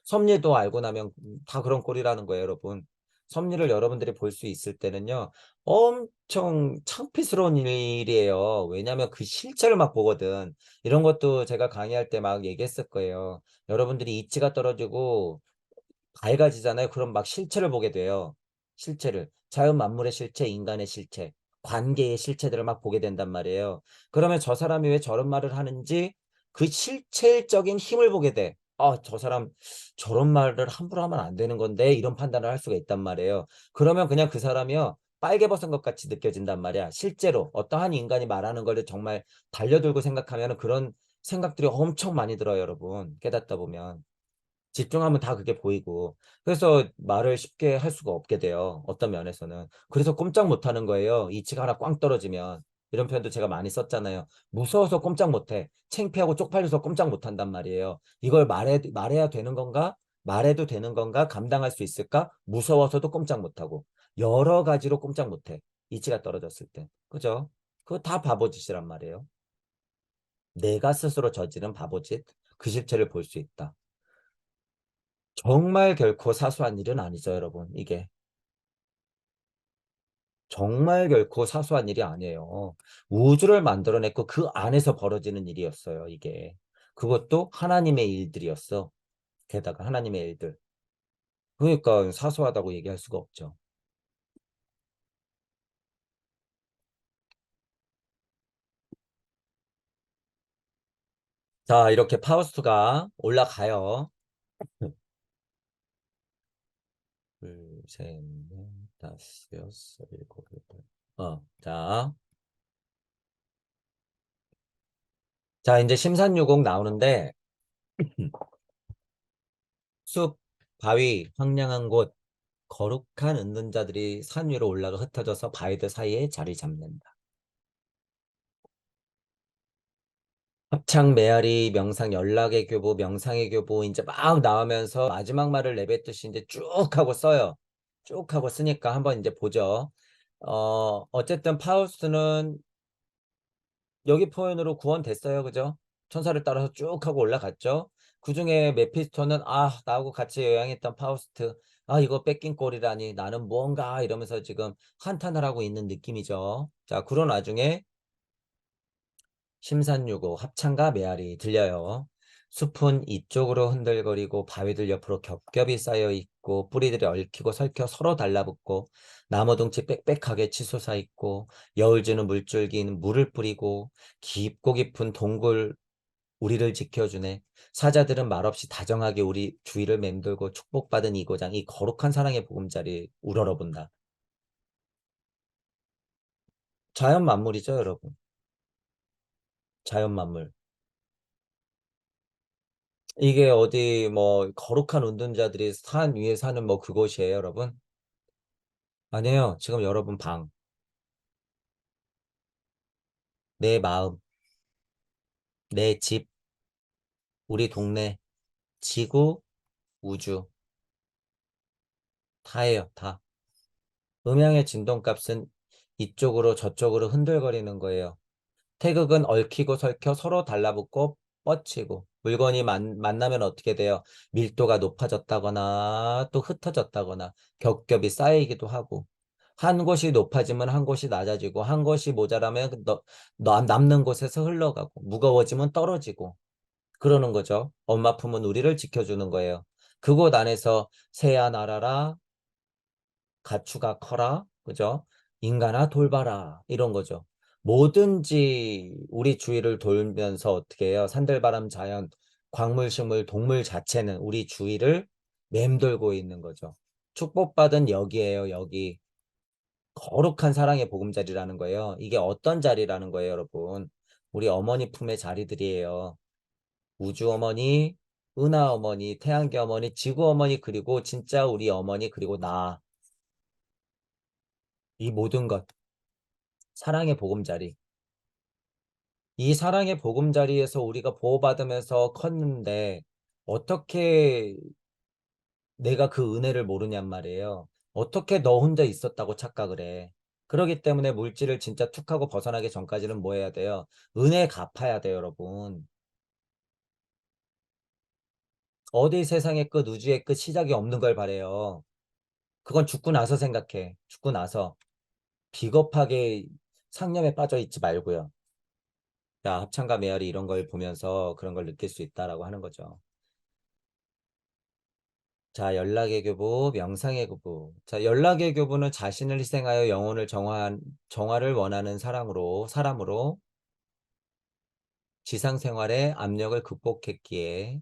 섭리도 알고 나면 다 그런 꼴이라는 거예요, 여러분. 섭리를 여러분들이 볼 수 있을 때는요, 엄청 창피스러운 일이에요. 왜냐하면 그 실체를 막 보거든. 이런 것도 제가 강의할 때 막 얘기했을 거예요. 여러분들이 이치가 떨어지고 밝아지잖아요. 그럼 막 실체를 보게 돼요. 실체를. 자연 만물의 실체, 인간의 실체, 관계의 실체들을 막 보게 된단 말이에요. 그러면 저 사람이 왜 저런 말을 하는지 그 실체적인 힘을 보게 돼. 저 사람 저런 말을 함부로 하면 안 되는 건데 이런 판단을 할 수가 있단 말이에요. 그러면 그냥 그 사람이요. 빨개 벗은 것 같이 느껴진단 말이야. 실제로 어떠한 인간이 말하는 거를 정말 달려들고 생각하면 그런 생각들이 엄청 많이 들어요, 여러분. 깨닫다 보면. 집중하면 다 그게 보이고 그래서 말을 쉽게 할 수가 없게 돼요. 어떤 면에서는. 그래서 꼼짝 못하는 거예요. 이치가 하나 꽝 떨어지면. 이런 표현도 제가 많이 썼잖아요. 무서워서 꼼짝 못해. 창피하고 쪽팔려서 꼼짝 못한단 말이에요. 이걸 말해야 되는 건가? 말해도 되는 건가? 감당할 수 있을까? 무서워서도 꼼짝 못하고. 여러 가지로 꼼짝 못해. 이치가 떨어졌을 때. 그죠? 그거 다 바보짓이란 말이에요. 내가 스스로 저지른 바보짓. 그 실체를 볼 수 있다. 정말 결코 사소한 일은 아니죠, 여러분. 이게 정말 결코 사소한 일이 아니에요. 우주를 만들어냈고 그 안에서 벌어지는 일이었어요, 이게. 그것도 하나님의 일들이었어. 게다가 하나님의 일들. 그러니까 사소하다고 얘기할 수가 없죠. 자, 이렇게 파우스트가 올라가요. 둘, 셋, 넷, 다섯, 여섯, 일곱, 여덟. 자. 자, 이제 심산유곡 나오는데, 숲, 바위, 황량한 곳, 거룩한 은둔자들이 산 위로 올라가 흩어져서 바위들 사이에 자리 잡는다. 합창, 메아리, 명상, 연락의 교보, 명상의 교보 이제 막 나오면서 마지막 말을 내뱉듯이 이제 쭉 하고 써요. 쭉 하고 쓰니까 한번 이제 보죠. 어쨌든 파우스트는 여기 표현으로 구원됐어요. 그죠? 천사를 따라서 쭉 하고 올라갔죠. 그중에 메피스토는 나하고 같이 여행했던 파우스트 이거 뺏긴 꼴이라니 나는 무언가 이러면서 지금 한탄을 하고 있는 느낌이죠. 자, 그런 와중에 심산유고 합창과 메아리 들려요. 숲은 이쪽으로 흔들거리고 바위들 옆으로 겹겹이 쌓여 있고 뿌리들이 얽히고 설켜 서로 달라붙고 나무둥치 빽빽하게 치솟아 있고 여울지는 물줄기는 물을 뿌리고 깊고 깊은 동굴 우리를 지켜주네. 사자들은 말없이 다정하게 우리 주위를 맴돌고 축복받은 이고장 이 거룩한 사랑의 보금자리 우러러본다. 자연 만물이죠, 여러분. 자연 만물. 이게 어디 뭐 거룩한 운동자들이 산 위에 사는 뭐 그곳이에요, 여러분? 아니에요. 지금 여러분 방, 내 마음, 내 집, 우리 동네, 지구, 우주 다예요, 다. 음향의 진동값은 이쪽으로 저쪽으로 흔들거리는 거예요. 태극은 얽히고 설켜 서로 달라붙고 뻗치고 물건이 만나면 어떻게 돼요? 밀도가 높아졌다거나 또 흩어졌다거나 겹겹이 쌓이기도 하고 한 곳이 높아지면 한 곳이 낮아지고 한 곳이 모자라면 남는 곳에서 흘러가고 무거워지면 떨어지고 그러는 거죠. 엄마 품은 우리를 지켜주는 거예요. 그곳 안에서 새야 날아라 가축아 커라, 그죠? 인간아 돌봐라, 이런 거죠. 뭐든지 우리 주위를 돌면서 어떻게 해요? 산들바람 자연, 광물, 식물, 동물 자체는 우리 주위를 맴돌고 있는 거죠. 축복받은 여기에요, 여기. 거룩한 사랑의 보금자리라는 거예요. 이게 어떤 자리라는 거예요, 여러분? 우리 어머니 품의 자리들이에요. 우주 어머니, 은하 어머니, 태양계 어머니, 지구 어머니, 그리고 진짜 우리 어머니, 그리고 나. 이 모든 것. 사랑의 보금자리. 이 사랑의 보금자리에서 우리가 보호받으면서 컸는데 어떻게 내가 그 은혜를 모르냔 말이에요. 어떻게 너 혼자 있었다고 착각을 해. 그렇기 때문에 물질을 진짜 툭 하고 벗어나기 전까지는 뭐 해야 돼요? 은혜 갚아야 돼요, 여러분. 어디 세상의 끝, 우주의 끝, 시작이 없는 걸 바래요. 그건 죽고 나서 생각해. 죽고 나서. 비겁하게 상념에 빠져 있지 말고요. 자, 합창과 메아리 이런 걸 보면서 그런 걸 느낄 수 있다라고 하는 거죠. 자, 연락의 교부, 명상의 교부. 자, 연락의 교부는 자신을 희생하여 영혼을 정화를 원하는 사람으로 지상 생활의 압력을 극복했기에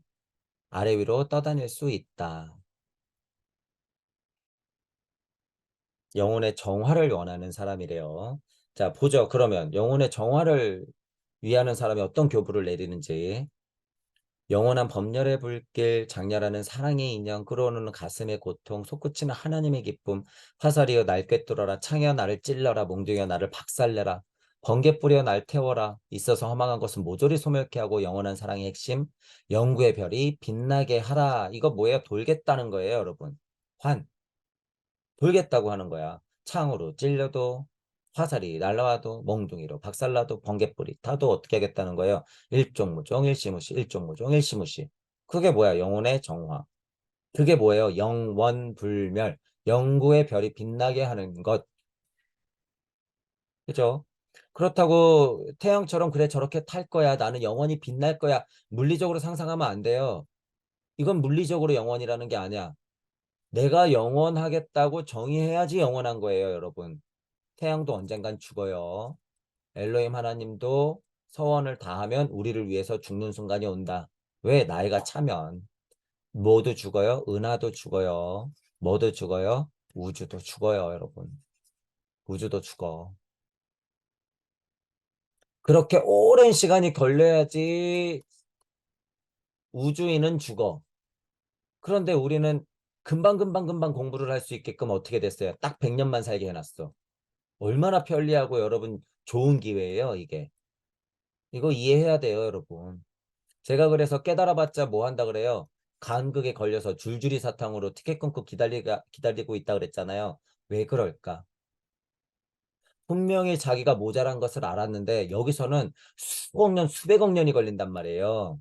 아래 위로 떠다닐 수 있다. 영혼의 정화를 원하는 사람이래요. 자, 보죠. 그러면 영혼의 정화를 위하는 사람이 어떤 교부를 내리는지. 영원한 법렬의 불길, 장렬하는 사랑의 인연, 끌어오는 가슴의 고통, 솟구치는 하나님의 기쁨, 화살이여 날 꿰뚫어라, 창이여 나를 찔러라, 몽둥이여 나를 박살내라, 번개불이여 날 태워라, 있어서 허망한 것은 모조리 소멸케 하고 영원한 사랑의 핵심, 영구의 별이 빛나게 하라. 이거 뭐예요? 돌겠다는 거예요, 여러분. 돌겠다고 하는 거야. 창으로 찔려도 화살이 날라와도 몽둥이로 박살나도 번개불이 타도 어떻게 하겠다는 거예요. 일종무종 일시무시 일종무종 일시무시. 그게 뭐야? 영혼의 정화. 그게 뭐예요? 영원불멸. 영구의 별이 빛나게 하는 것. 그죠? 그렇다고 태양처럼 그래 저렇게 탈 거야. 나는 영원히 빛날 거야. 물리적으로 상상하면 안 돼요. 이건 물리적으로 영원이라는 게 아니야. 내가 영원하겠다고 정의해야지 영원한 거예요, 여러분. 태양도 언젠간 죽어요. 엘로힘 하나님도 서원을 다하면 우리를 위해서 죽는 순간이 온다. 왜? 나이가 차면. 모두 죽어요. 은하도 죽어요. 뭐도 죽어요. 우주도 죽어요, 여러분. 우주도 죽어. 그렇게 오랜 시간이 걸려야지 우주인은 죽어. 그런데 우리는 금방 공부를 할 수 있게끔 어떻게 됐어요? 딱 100년만 살게 해놨어. 얼마나 편리하고 여러분 좋은 기회예요, 이게. 이거 이해해야 돼요, 여러분. 제가 그래서 깨달아봤자 뭐 한다 그래요? 간극에 걸려서 줄줄이 사탕으로 티켓 끊고 기다리고 있다 그랬잖아요. 왜 그럴까? 분명히 자기가 모자란 것을 알았는데 여기서는 수억 년, 수백억 년이 걸린단 말이에요.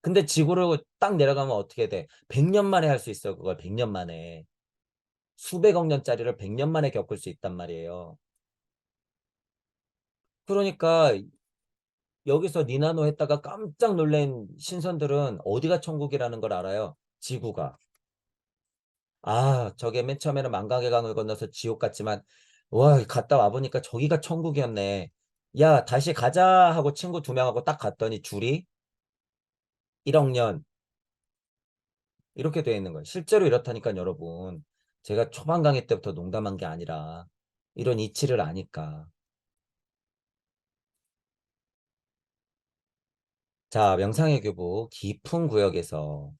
근데 지구로 딱 내려가면 어떻게 돼? 100년 만에 할 수 있어요. 그걸 100년 만에. 수백억 년짜리를 100년 만에 겪을 수 있단 말이에요. 그러니까 여기서 니나노 했다가 깜짝 놀란 신선들은 어디가 천국이라는 걸 알아요. 지구가. 아, 저게 맨 처음에는 망각의 강을 건너서 지옥 같지만, 와, 갔다 와보니까 저기가 천국이었네. 야, 다시 가자 하고 친구 2명하고 딱 갔더니 줄이 1억 년. 이렇게 돼 있는 거예요. 실제로 이렇다니까, 여러분. 제가 초반 강의 때부터 농담한 게 아니라, 이런 이치를 아니까. 자, 명상의 교부, 깊은 구역에서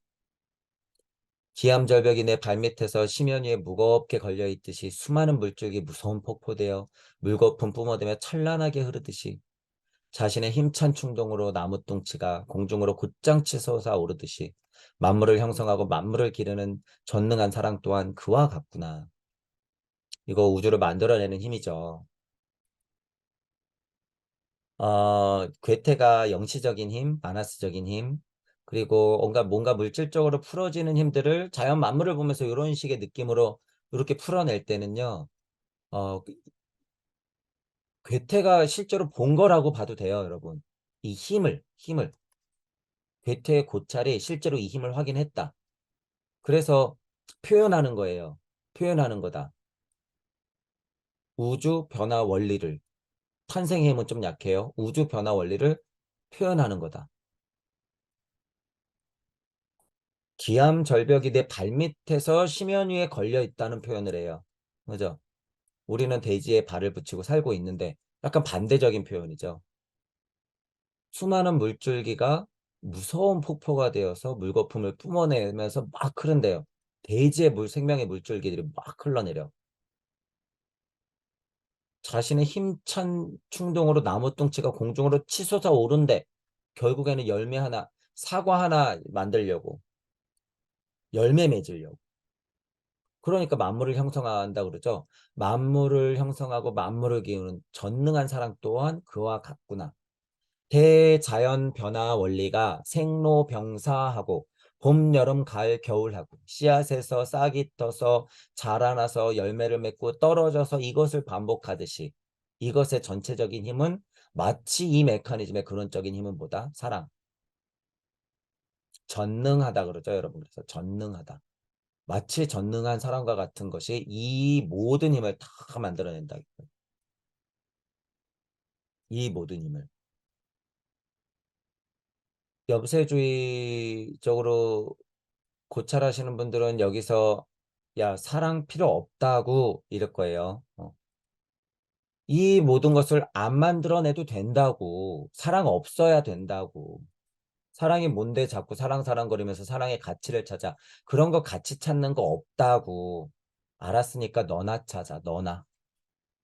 기암절벽이 내 발밑에서 심연 위에 무겁게 걸려있듯이 수많은 물줄기 무서운 폭포되어 물거품 뿜어대며 찬란하게 흐르듯이 자신의 힘찬 충동으로 나무뚱치가 공중으로 곧장 치솟아 오르듯이 만물을 형성하고 만물을 기르는 전능한 사랑 또한 그와 같구나. 이거 우주를 만들어내는 힘이죠. 괴테가 영시적인 힘, 마나스적인 힘, 그리고 뭔가 물질적으로 풀어지는 힘들을 자연 만물을 보면서 이런 식의 느낌으로 이렇게 풀어낼 때는요, 그 괴테가 실제로 본 거라고 봐도 돼요, 여러분. 이 힘을. 괴테의 고찰이 실제로 이 힘을 확인했다. 그래서 표현하는 거예요. 표현하는 거다. 우주 변화 원리를. 탄생의 힘은 좀 약해요. 우주 변화 원리를 표현하는 거다. 기암절벽이 내 발밑에서 심연 위에 걸려 있다는 표현을 해요. 그죠? 우리는 대지에 발을 붙이고 살고 있는데 약간 반대적인 표현이죠. 수많은 물줄기가 무서운 폭포가 되어서 물거품을 뿜어내면서 막 흐른대요. 대지의 생명의 물줄기들이 막 흘러내려. 자신의 힘찬 충동으로 나무 뚱치가 공중으로 치솟아 오른데 결국에는 열매 하나, 사과 하나 만들려고, 열매 맺으려고. 그러니까 만물을 형성한다 그러죠. 만물을 형성하고 만물을 기우는 전능한 사랑 또한 그와 같구나. 대자연 변화 원리가 생로병사하고 봄, 여름, 가을, 겨울하고 씨앗에서 싹이 떠서 자라나서 열매를 맺고 떨어져서 이것을 반복하듯이 이것의 전체적인 힘은 마치 이 메커니즘의 근원적인 힘은 보다 사랑, 전능하다 그러죠, 여러분. 그래서 전능하다. 마치 전능한 사랑과 같은 것이 이 모든 힘을 다 만들어낸다. 이 모든 힘을. 염세주의적으로 고찰하시는 분들은 여기서 야, 사랑 필요 없다고 이럴 거예요. 이 모든 것을 안 만들어내도 된다고. 사랑 없어야 된다고. 사랑이 뭔데 자꾸 사랑거리면서 사랑의 가치를 찾아. 그런 거 가치 찾는 거 없다고. 알았으니까 너나 찾아. 너나.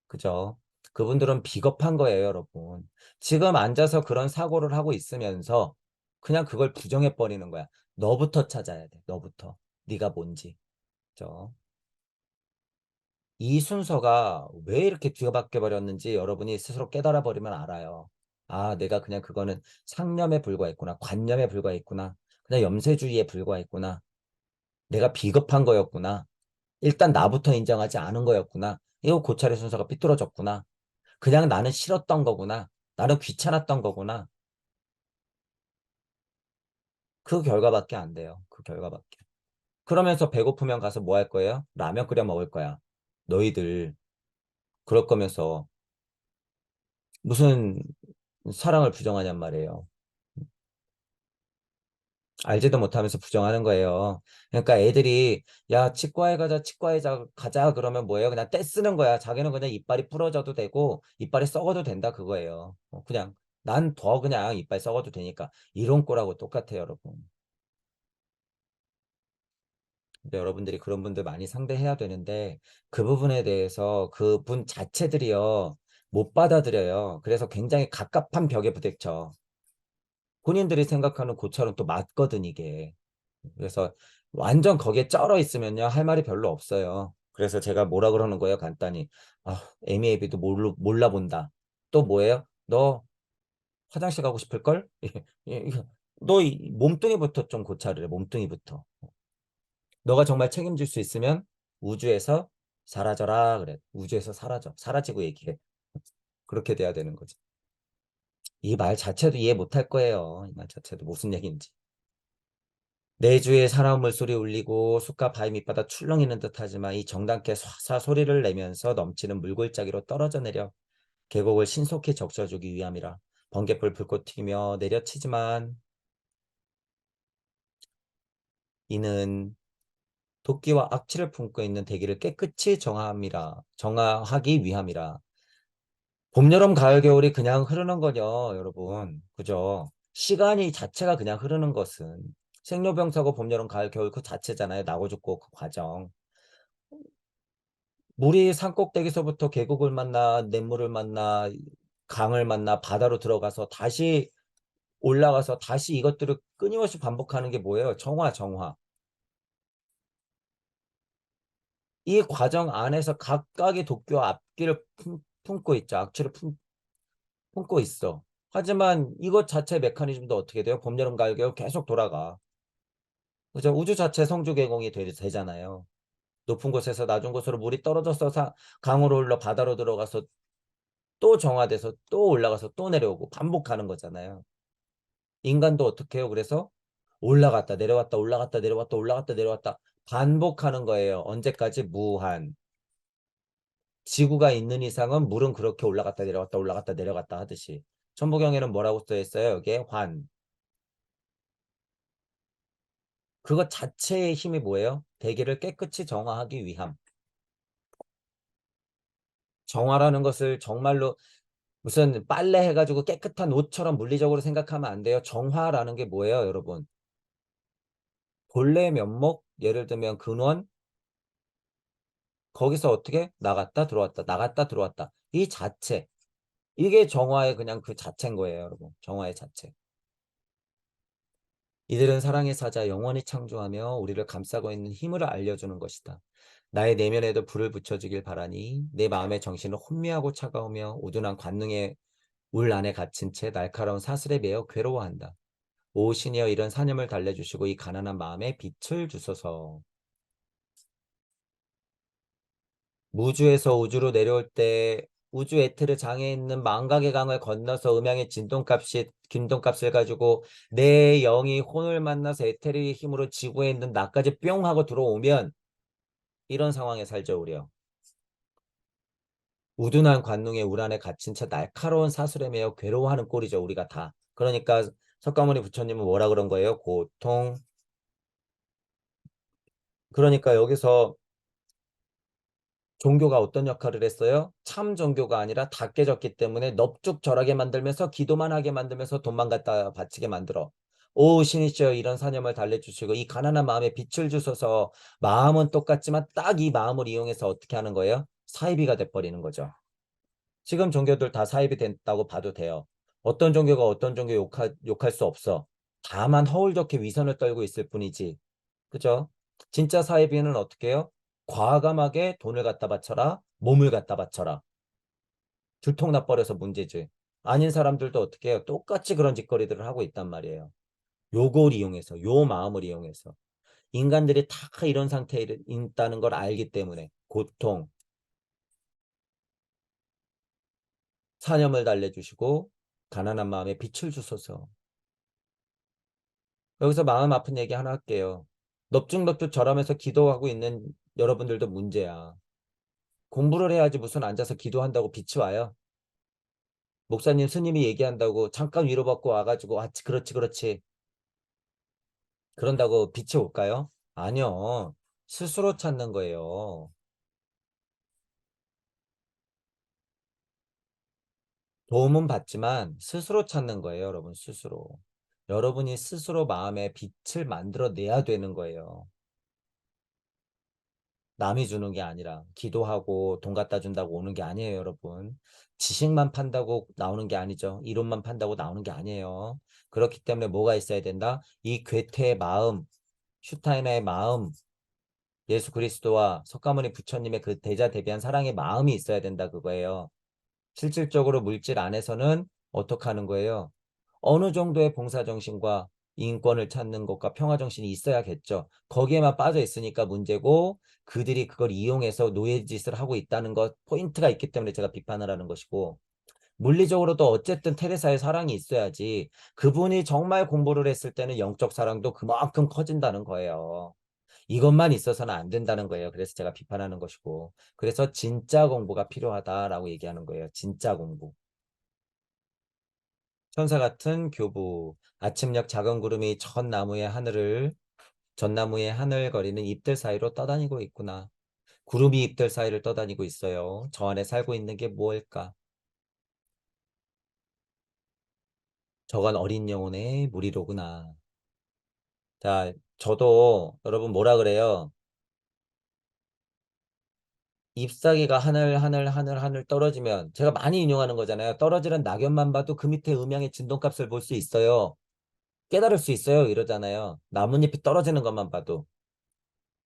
그죠? 그분들은 비겁한 거예요, 여러분. 지금 앉아서 그런 사고를 하고 있으면서 그냥 그걸 부정해 버리는 거야. 너부터 찾아야 돼. 너부터. 네가 뭔지. 그죠? 이 순서가 왜 이렇게 뒤바뀌어 버렸는지 여러분이 스스로 깨달아 버리면 알아요. 아, 내가 그냥 그거는 상념에 불과했구나. 관념에 불과했구나. 그냥 염세주의에 불과했구나. 내가 비겁한 거였구나. 일단 나부터 인정하지 않은 거였구나. 이거 고찰의 순서가 삐뚤어졌구나. 그냥 나는 싫었던 거구나. 나는 귀찮았던 거구나. 그 결과밖에 안 돼요. 그 결과밖에. 그러면서 배고프면 가서 뭐 할 거예요? 라면 끓여 먹을 거야. 너희들 그럴 거면서 무슨 사랑을 부정하냔 말이에요. 알지도 못하면서 부정하는 거예요. 그러니까 애들이 야 치과에 가자 가자 그러면 뭐예요? 그냥 떼쓰는 거야. 자기는 그냥 이빨이 부러져도 되고 이빨이 썩어도 된다 그거예요. 그냥 난 더 그냥 이빨 썩어도 되니까 이런 거라고 똑같아요, 여러분. 근데 여러분들이 그런 분들 많이 상대해야 되는데 그 부분에 대해서 그분 자체들이요 못 받아들여요. 그래서 굉장히 갑갑한 벽에 부딪혀. 본인들이 생각하는 고찰은 또 맞거든 이게. 그래서 완전 거기에 쩔어 있으면요 할 말이 별로 없어요. 그래서 제가 뭐라 그러는 거예요 간단히. 아, 에미에비도 몰라본다. 또 뭐예요? 너 화장실 가고 싶을걸? 너 이 몸뚱이부터 좀 고찰을 해. 몸뚱이부터. 너가 정말 책임질 수 있으면 우주에서 사라져라 그래. 우주에서 사라져. 사라지고 얘기해. 그렇게 돼야 되는 거지. 이 말 자체도 이해 못할 거예요. 이 말 자체도 무슨 얘기인지. 내주에 사나운 물소리 울리고 숲과 바위 밑바닥 출렁이는 듯하지만 이 정당케 쏴쏴 소리를 내면서 넘치는 물골짜기로 떨어져 내려 계곡을 신속히 적셔주기 위함이라. 번갯불 불꽃 튀기며 내려치지만 이는 도끼와 악취를 품고 있는 대기를 깨끗이 정화하기 위함이라. 봄, 여름, 가을, 겨울이 그냥 흐르는 거죠, 여러분. 그죠? 시간이 자체가 그냥 흐르는 것은 생로병사고 봄, 여름, 가을, 겨울 그 자체잖아요. 나고 죽고 그 과정. 물이 산꼭대기서부터 계곡을 만나, 냇물을 만나, 강을 만나, 바다로 들어가서 다시 올라가서 다시 이것들을 끊임없이 반복하는 게 뭐예요? 정화, 정화. 이 과정 안에서 각각의 도끼와 앞길을 품고 있죠. 악취를 품고 있어. 하지만 이것 자체 메커니즘도 어떻게 돼요? 봄, 여름, 가을, 겨울 계속 돌아가. 그죠? 우주 자체 성주 개공이 되잖아요. 높은 곳에서 낮은 곳으로 물이 떨어져서 강으로 흘러 바다로 들어가서 또 정화돼서 또 올라가서 또 내려오고 반복하는 거잖아요. 인간도 어떻게 해요? 그래서 올라갔다 내려왔다 올라갔다 내려왔다 올라갔다 내려왔다 반복하는 거예요. 언제까지? 무한. 지구가 있는 이상은 물은 그렇게 올라갔다 내려갔다 올라갔다 내려갔다 하듯이. 천부경에는 뭐라고 써 있어요? 여기에 환. 그것 자체의 힘이 뭐예요? 대기를 깨끗이 정화하기 위함. 정화라는 것을 정말로 무슨 빨래 해가지고 깨끗한 옷처럼 물리적으로 생각하면 안 돼요. 정화라는 게 뭐예요, 여러분? 본래의 면목, 예를 들면 근원, 거기서 어떻게 나갔다 들어왔다, 나갔다 들어왔다. 이 자체. 이게 정화의 그냥 그 자체인 거예요, 여러분. 정화의 자체. 이들은 사랑의 사자 영원히 창조하며 우리를 감싸고 있는 힘을 알려주는 것이다. 나의 내면에도 불을 붙여주길 바라니 내 마음의 정신은 혼미하고 차가우며 우둔한 관능의 울 안에 갇힌 채 날카로운 사슬에 매여 괴로워한다. 오 신이여 이런 사념을 달래주시고 이 가난한 마음에 빛을 주소서. 무주에서 우주로 내려올 때 우주 에테르 장에 있는 망각의 강을 건너서 음양의 진동값을 가지고 내 영이 혼을 만나서 에테르의 힘으로 지구에 있는 나까지 뿅 하고 들어오면 이런 상황에 살죠, 우리요. 우둔한 관능의 울 안에 갇힌 채 날카로운 사슬에 매여 괴로워하는 꼴이죠, 우리가 다. 그러니까 석가모니 부처님은 뭐라 그런 거예요? 고통. 그러니까 여기서 종교가 어떤 역할을 했어요? 참 종교가 아니라 다 깨졌기 때문에 넙죽절하게 만들면서 기도만 하게 만들면서 돈만 갖다 바치게 만들어. 오 신이시여 이런 사념을 달래주시고 이 가난한 마음에 빛을 주셔서 마음은 똑같지만 딱 이 마음을 이용해서 어떻게 하는 거예요? 사이비가 돼버리는 거죠. 지금 종교들 다 사이비 됐다고 봐도 돼요. 어떤 종교가 어떤 종교 욕할 수 없어. 다만 허울좋게 위선을 떨고 있을 뿐이지. 그죠? 진짜 사이비는 어떻게 해요? 과감하게 돈을 갖다 바쳐라. 몸을 갖다 바쳐라. 들통나버려서 문제지. 아닌 사람들도 어떻게 해요? 똑같이 그런 짓거리들을 하고 있단 말이에요. 요걸 이용해서, 요 마음을 이용해서. 인간들이 다 이런 상태에 있다는 걸 알기 때문에 고통, 사념을 달래주시고 가난한 마음에 빛을 주소서. 여기서 마음 아픈 얘기 하나 할게요. 넙죽넙죽 절하면서 기도하고 있는 여러분들도 문제야. 공부를 해야지 무슨 앉아서 기도한다고 빛이 와요. 목사님, 스님이 얘기한다고 잠깐 위로받고 와가지고 아, 그렇지, 그렇지. 그런다고 빛이 올까요? 아니요. 스스로 찾는 거예요. 도움은 받지만 스스로 찾는 거예요, 여러분, 스스로. 여러분이 스스로 마음에 빛을 만들어내야 되는 거예요. 남이 주는 게 아니라 기도하고 돈 갖다 준다고 오는 게 아니에요, 여러분. 지식만 판다고 나오는 게 아니죠. 이론만 판다고 나오는 게 아니에요. 그렇기 때문에 뭐가 있어야 된다? 이 괴테의 마음, 슈타이너의 마음, 예수 그리스도와 석가모니 부처님의 그 대자대비한 사랑의 마음이 있어야 된다 그거예요. 실질적으로 물질 안에서는 어떻게 하는 거예요? 어느 정도의 봉사정신과 인권을 찾는 것과 평화정신이 있어야겠죠. 거기에만 빠져 있으니까 문제고 그들이 그걸 이용해서 노예짓을 하고 있다는 것 포인트가 있기 때문에 제가 비판을 하는 것이고 물리적으로도 어쨌든 테레사의 사랑이 있어야지 그분이 정말 공부를 했을 때는 영적 사랑도 그만큼 커진다는 거예요. 이것만 있어서는 안 된다는 거예요. 그래서 제가 비판하는 것이고 그래서 진짜 공부가 필요하다라고 얘기하는 거예요. 진짜 공부. 천사 같은 교부, 아침녘 작은 구름이 전나무의 하늘거리는 잎들 사이로 떠다니고 있구나. 구름이 잎들 사이를 떠다니고 있어요. 저 안에 살고 있는 게 무엇일까? 저건 어린 영혼의 무리로구나. 자, 저도 여러분 뭐라 그래요? 잎사귀가 하늘 떨어지면 제가 많이 인용하는 거잖아요. 떨어지는 낙엽만 봐도 그 밑에 음양의 진동값을 볼 수 있어요. 깨달을 수 있어요. 이러잖아요. 나뭇잎이 떨어지는 것만 봐도.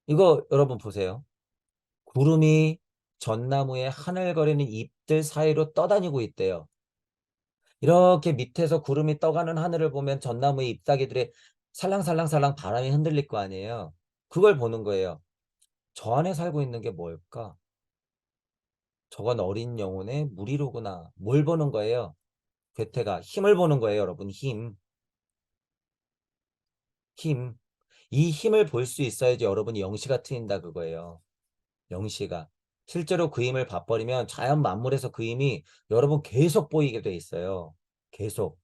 이거 여러분 보세요. 구름이 전나무의 하늘거리는 잎들 사이로 떠다니고 있대요. 이렇게 밑에서 구름이 떠가는 하늘을 보면 전나무의 잎사귀들이 살랑살랑살랑 바람이 흔들릴 거 아니에요. 그걸 보는 거예요. 저 안에 살고 있는 게 뭘까? 저건 어린 영혼의 무리로구나. 뭘 보는 거예요? 괴테가 힘을 보는 거예요, 여러분. 힘. 힘. 이 힘을 볼 수 있어야지 여러분이 영시가 트인다 그거예요. 영시가. 실제로 그 힘을 봐버리면 자연 만물에서 그 힘이 여러분 계속 보이게 돼 있어요. 계속.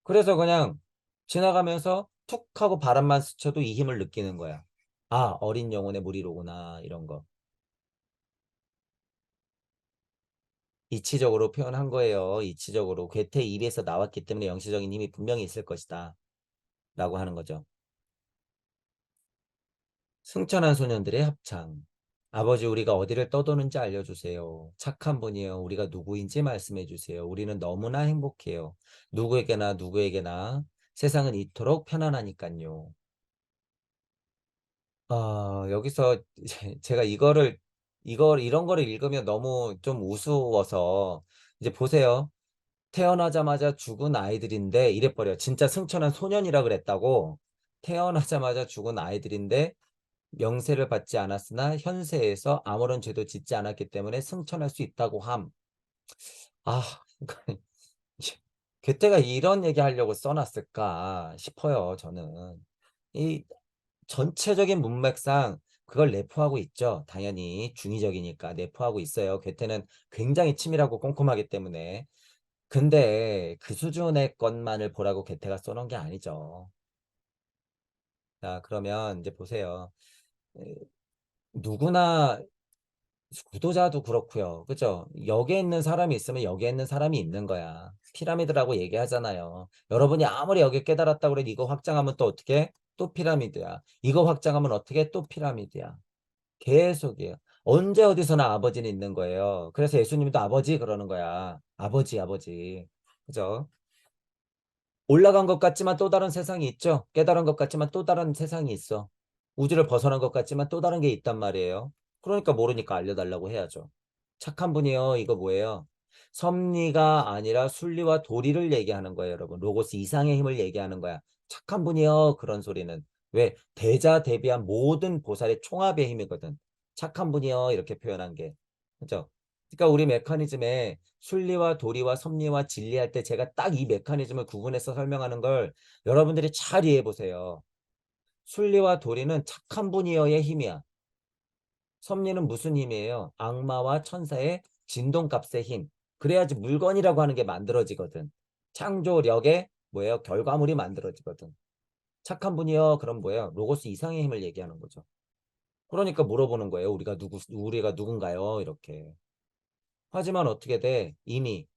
그래서 그냥 지나가면서 툭 하고 바람만 스쳐도 이 힘을 느끼는 거야. 아, 어린 영혼의 무리로구나, 이런 거. 이치적으로 표현한 거예요. 이치적으로. 괴테 입에서 나왔기 때문에 영시적인 힘이 분명히 있을 것이다. 라고 하는 거죠. 승천한 소년들의 합창. 아버지, 우리가 어디를 떠도는지 알려주세요. 착한 분이요. 우리가 누구인지 말씀해 주세요. 우리는 너무나 행복해요. 누구에게나 세상은 이토록 편안하니까요. 여기서 제가 이런 거를 읽으면 너무 좀 우스워서 이제 보세요. 태어나자마자 죽은 아이들인데 이래버려. 진짜 승천한 소년이라 그랬다고. 태어나자마자 죽은 아이들인데 명세를 받지 않았으나 현세에서 아무런 죄도 짓지 않았기 때문에 승천할 수 있다고 함. 아, 괴테가 이런 얘기 하려고 써놨을까 싶어요, 저는. 이 전체적인 문맥상 그걸 내포하고 있죠. 당연히 중의적이니까 내포하고 있어요. 괴테는 굉장히 치밀하고 꼼꼼하기 때문에. 근데 그 수준의 것만을 보라고 괴테가 써놓은 게 아니죠. 자, 그러면 이제 보세요. 에, 누구나 구도자도 그렇고요. 그죠? 여기에 있는 사람이 있으면 여기에 있는 사람이 있는 거야. 피라미드라고 얘기하잖아요. 여러분이 아무리 여기 깨달았다고 그래도 이거 확장하면 또 어떻게? 또 피라미드야. 이거 확장하면 어떻게? 또 피라미드야. 계속이에요. 언제 어디서나 아버지는 있는 거예요. 그래서 예수님도 아버지 그러는 거야. 아버지, 아버지. 그죠? 올라간 것 같지만 또 다른 세상이 있죠. 깨달은 것 같지만 또 다른 세상이 있어. 우주를 벗어난 것 같지만 또 다른 게 있단 말이에요. 그러니까 모르니까 알려달라고 해야죠. 착한 분이요. 이거 뭐예요? 섭리가 아니라 순리와 도리를 얘기하는 거예요, 여러분. 로고스 이상의 힘을 얘기하는 거야. 착한 분이요. 그런 소리는. 왜? 대자대비한 모든 보살의 총합의 힘이거든. 착한 분이요. 이렇게 표현한 게. 그죠? 그러니까 우리 메커니즘에 순리와 도리와 섭리와 진리할 때 제가 딱 이 메커니즘을 구분해서 설명하는 걸 여러분들이 잘 이해해 보세요. 순리와 도리는 착한 분이어의 힘이야. 섭리는 무슨 힘이에요? 악마와 천사의 진동값의 힘. 그래야지 물건이라고 하는 게 만들어지거든. 창조력의 뭐예요? 결과물이 만들어지거든. 착한 분이요. 그럼 뭐예요? 로고스 이상의 힘을 얘기하는 거죠. 그러니까 물어보는 거예요. 우리가 누군가요? 이렇게. 하지만 어떻게 돼? 이미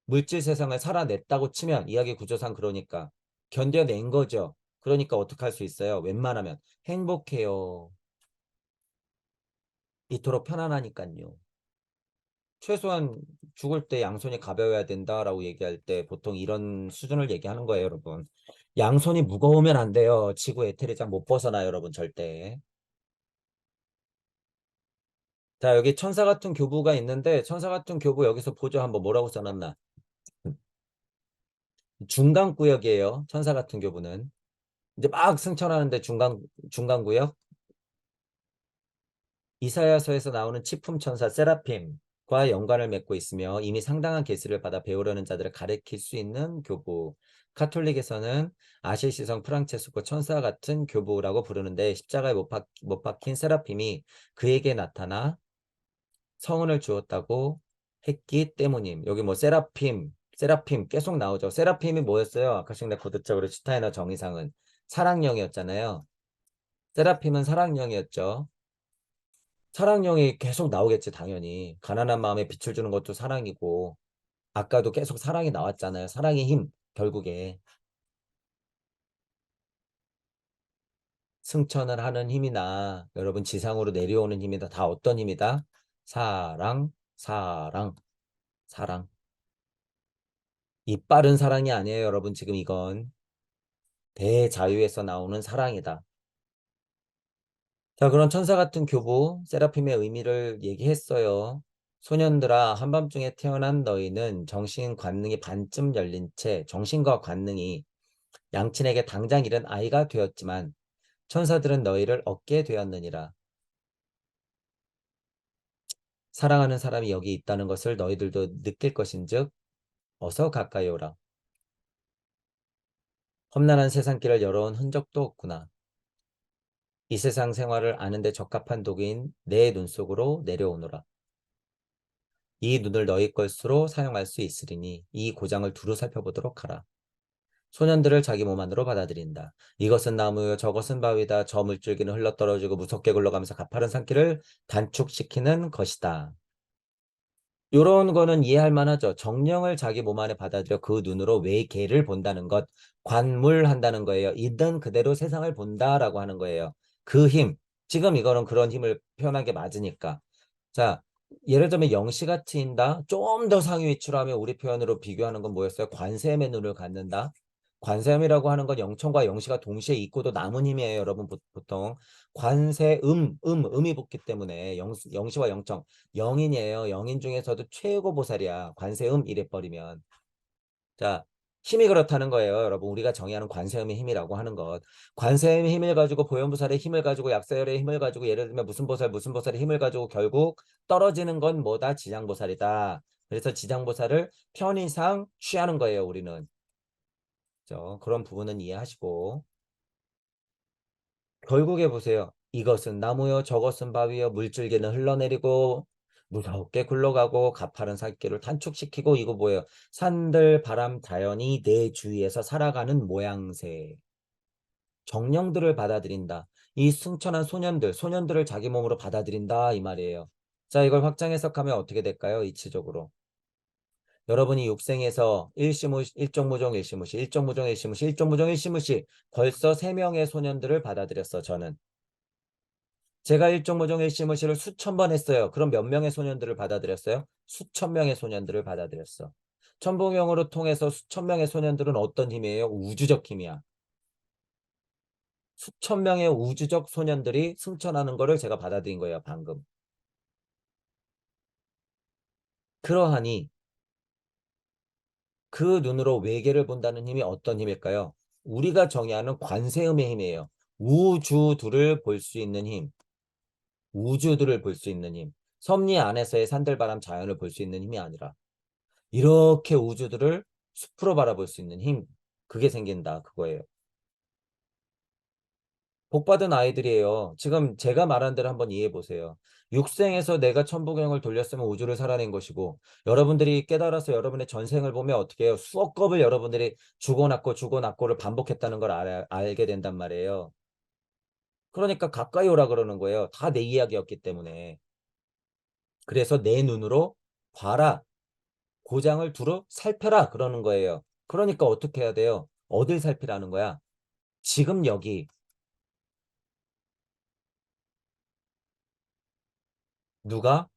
물질 세상을 살아냈다고 치면 이야기 구조상 그러니까 견뎌낸 거죠. 그러니까 어떻게 할 수 있어요? 웬만하면 행복해요. 이토록 편안하니까요. 최소한 죽을 때 양손이 가벼워야 된다라고 얘기할 때 보통 이런 수준을 얘기하는 거예요, 여러분. 양손이 무거우면 안 돼요. 지구 에테리장 못 벗어나요, 여러분, 절대. 자, 여기 천사 같은 교부가 있는데 천사 같은 교부 여기서 보죠. 한번 뭐라고 써놨나? 중간구역이에요. 천사 같은 교부는. 이제 막 승천하는데 중간구역. 이사야서에서 나오는 치품 천사 세라핌과 연관을 맺고 있으며 이미 상당한 계시를 받아 배우려는 자들을 가르칠 수 있는 교부. 카톨릭에서는 아실시성 프랑체스코 천사 같은 교부라고 부르는데 십자가에 못 박힌 세라핌이 그에게 나타나 성은을 주었다고 했기 때문임. 여기 뭐 세라핌 계속 나오죠. 세라핌이 뭐였어요? 아카식 레코드적으로 슈타이너 정의상은 사랑령이었잖아요. 세라핌은 사랑령이었죠. 사랑령이 계속 나오겠지, 당연히. 가난한 마음에 빛을 주는 것도 사랑이고, 아까도 계속 사랑이 나왔잖아요. 사랑의 힘, 결국에. 승천을 하는 힘이나, 여러분 지상으로 내려오는 힘이다. 다 어떤 힘이다? 사랑, 사랑, 사랑. 이빠른 사랑이 아니에요, 여러분. 지금 이건 대자유에서 나오는 사랑이다. 자, 그런 천사 같은 교부, 세라핌의 의미를 얘기했어요. 소년들아, 한밤중에 태어난 너희는 정신 관능이 반쯤 열린 채 정신과 관능이 양친에게 당장 잃은 아이가 되었지만 천사들은 너희를 얻게 되었느니라. 사랑하는 사람이 여기 있다는 것을 너희들도 느낄 것인즉 어서 가까이 오라. 험난한 세상길을 열어온 흔적도 없구나. 이 세상 생활을 아는데 적합한 도구인 내 눈 속으로 내려오너라. 이 눈을 너희 것으로 사용할 수 있으리니 이 고장을 두루 살펴보도록 하라. 소년들을 자기 몸 안으로 받아들인다. 이것은 나무요 저것은 바위다. 저 물줄기는 흘러떨어지고 무섭게 굴러가면서 가파른 산길을 단축시키는 것이다. 요런 거는 이해할 만하죠. 정령을 자기 몸 안에 받아들여 그 눈으로 외계를 본다는 것, 관물한다는 거예요. 있는 그대로 세상을 본다라고 하는 거예요. 그 힘. 지금 이거는 그런 힘을 표현한 게 맞으니까. 자, 예를 들면 영시가 트인다. 좀 더 상위 위치로하면 우리 표현으로 비교하는 건 뭐였어요? 관세음의 눈을 갖는다. 관세음이라고 하는 건 영천과 영시가 동시에 있고도 남은 힘이에요, 여러분. 보통 음이 붙기 때문에 영시와 영청 영인이에요. 영인 중에서도 최고 보살이야. 관세음 이래 버리면. 자, 힘이 그렇다는 거예요. 여러분, 우리가 정의하는 관세음의 힘이라고 하는 것. 관세음의 힘을 가지고 보현보살의 힘을 가지고 약사열의 힘을 가지고 예를 들면 무슨 보살의 힘을 가지고 결국 떨어지는 건 뭐다? 지장보살이다. 그래서 지장보살을 편의상 취하는 거예요, 우리는. 그런 부분은 이해하시고. 결국에 보세요. 이것은 나무요, 저것은 바위요, 물줄기는 흘러내리고 무섭게 굴러가고 가파른 살길을 단축시키고 이거 뭐예요? 산들, 바람, 자연이 내 주위에서 살아가는 모양새. 정령들을 받아들인다. 이 승천한 소년들을 자기 몸으로 받아들인다 이 말이에요. 자, 이걸 확장 해석하면 어떻게 될까요? 이치적으로. 여러분이 육생에서 일종무종 일시무시, 일종무종 일시무시, 일종무종 일시무시 벌써 3명의 소년들을 받아들였어, 저는. 제가 일종무종 일시무시를 수천 번 했어요. 그럼 몇 명의 소년들을 받아들였어요? 수천 명의 소년들을 받아들였어. 천부경으로 통해서 수천 명의 소년들은 어떤 힘이에요? 우주적 힘이야. 수천 명의 우주적 소년들이 승천하는 거를 제가 받아들인 거예요, 방금. 그러하니 그 눈으로 외계를 본다는 힘이 어떤 힘일까요? 우리가 정의하는 관세음의 힘이에요. 우주들을 볼 수 있는 힘. 우주들을 볼 수 있는 힘. 섭리 안에서의 산들바람 자연을 볼 수 있는 힘이 아니라 이렇게 우주들을 숲으로 바라볼 수 있는 힘. 그게 생긴다. 그거예요. 복받은 아이들이에요. 지금 제가 말한 대로 한번 이해해 보세요. 육생에서 내가 천부경을 돌렸으면 우주를 살아낸 것이고 여러분들이 깨달아서 여러분의 전생을 보면 어떻게 해요? 수억 겁을 여러분들이 죽어났고를 반복했다는 걸 알게 된단 말이에요. 그러니까 가까이 오라 그러는 거예요. 다 내 이야기였기 때문에. 그래서 내 눈으로 봐라. 고장을 두루 살펴라 그러는 거예요. 그러니까 어떻게 해야 돼요? 어딜 살피라는 거야? 지금 여기. 누가?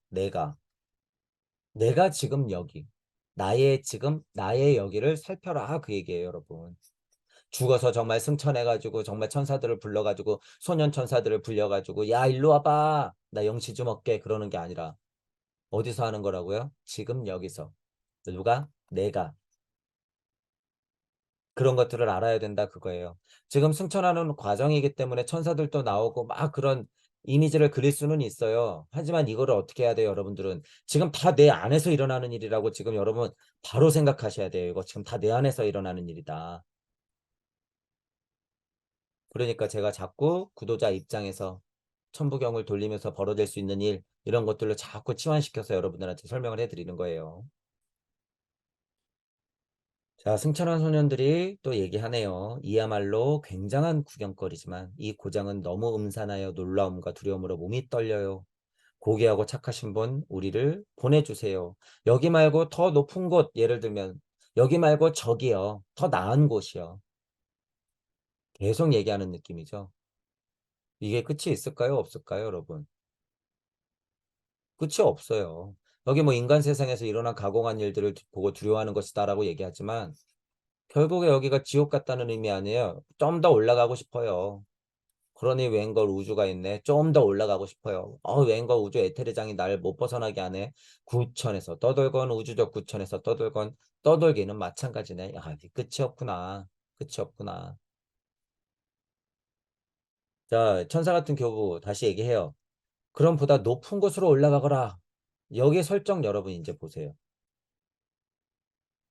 내가 지금 여기. 나의 여기를 살펴라. 그 얘기예요, 여러분. 죽어서 정말 승천해가지고 정말 천사들을 불러가지고 소년 천사들을 불려가지고 야, 일로 와봐. 나 영시 좀 얻게. 그러는 게 아니라 어디서 하는 거라고요? 지금 여기서. 누가? 내가. 그런 것들을 알아야 된다 그거예요. 지금 승천하는 과정이기 때문에 천사들도 나오고 막 그런 이미지를 그릴 수는 있어요. 하지만 이거를 어떻게 해야 돼요, 여러분들은? 지금 다 내 안에서 일어나는 일이라고 지금 여러분 바로 생각하셔야 돼요. 이거 지금 다 내 안에서 일어나는 일이다. 그러니까 제가 자꾸 구도자 입장에서 천부경을 돌리면서 벌어질 수 있는 일, 이런 것들로 자꾸 치환시켜서 여러분들한테 설명을 해드리는 거예요. 자, 승천한 소년들이 또 얘기하네요. 이야말로 굉장한 구경거리지만 이 고장은 너무 음산하여 놀라움과 두려움으로 몸이 떨려요. 고귀하고 착하신 분 우리를 보내주세요. 여기 말고 더 높은 곳, 예를 들면 여기 말고 저기요. 더 나은 곳이요. 계속 얘기하는 느낌이죠. 이게 끝이 있을까요? 없을까요, 여러분? 끝이 없어요. 여기 뭐 인간 세상에서 일어난 가공한 일들을 보고 두려워하는 것이다라고 얘기하지만 결국에 여기가 지옥 같다는 의미 아니에요. 좀 더 올라가고 싶어요. 그러니 웬걸 우주가 있네. 좀 더 올라가고 싶어요. 웬걸 우주 에테르장이 나를 못 벗어나게 하네. 구천에서 떠돌건 우주적 구천에서 떠돌기는 마찬가지네. 야, 끝이 없구나. 끝이 없구나. 자, 천사 같은 교부 다시 얘기해요. 그럼 보다 높은 곳으로 올라가거라. 여기 설정 여러분 이제 보세요.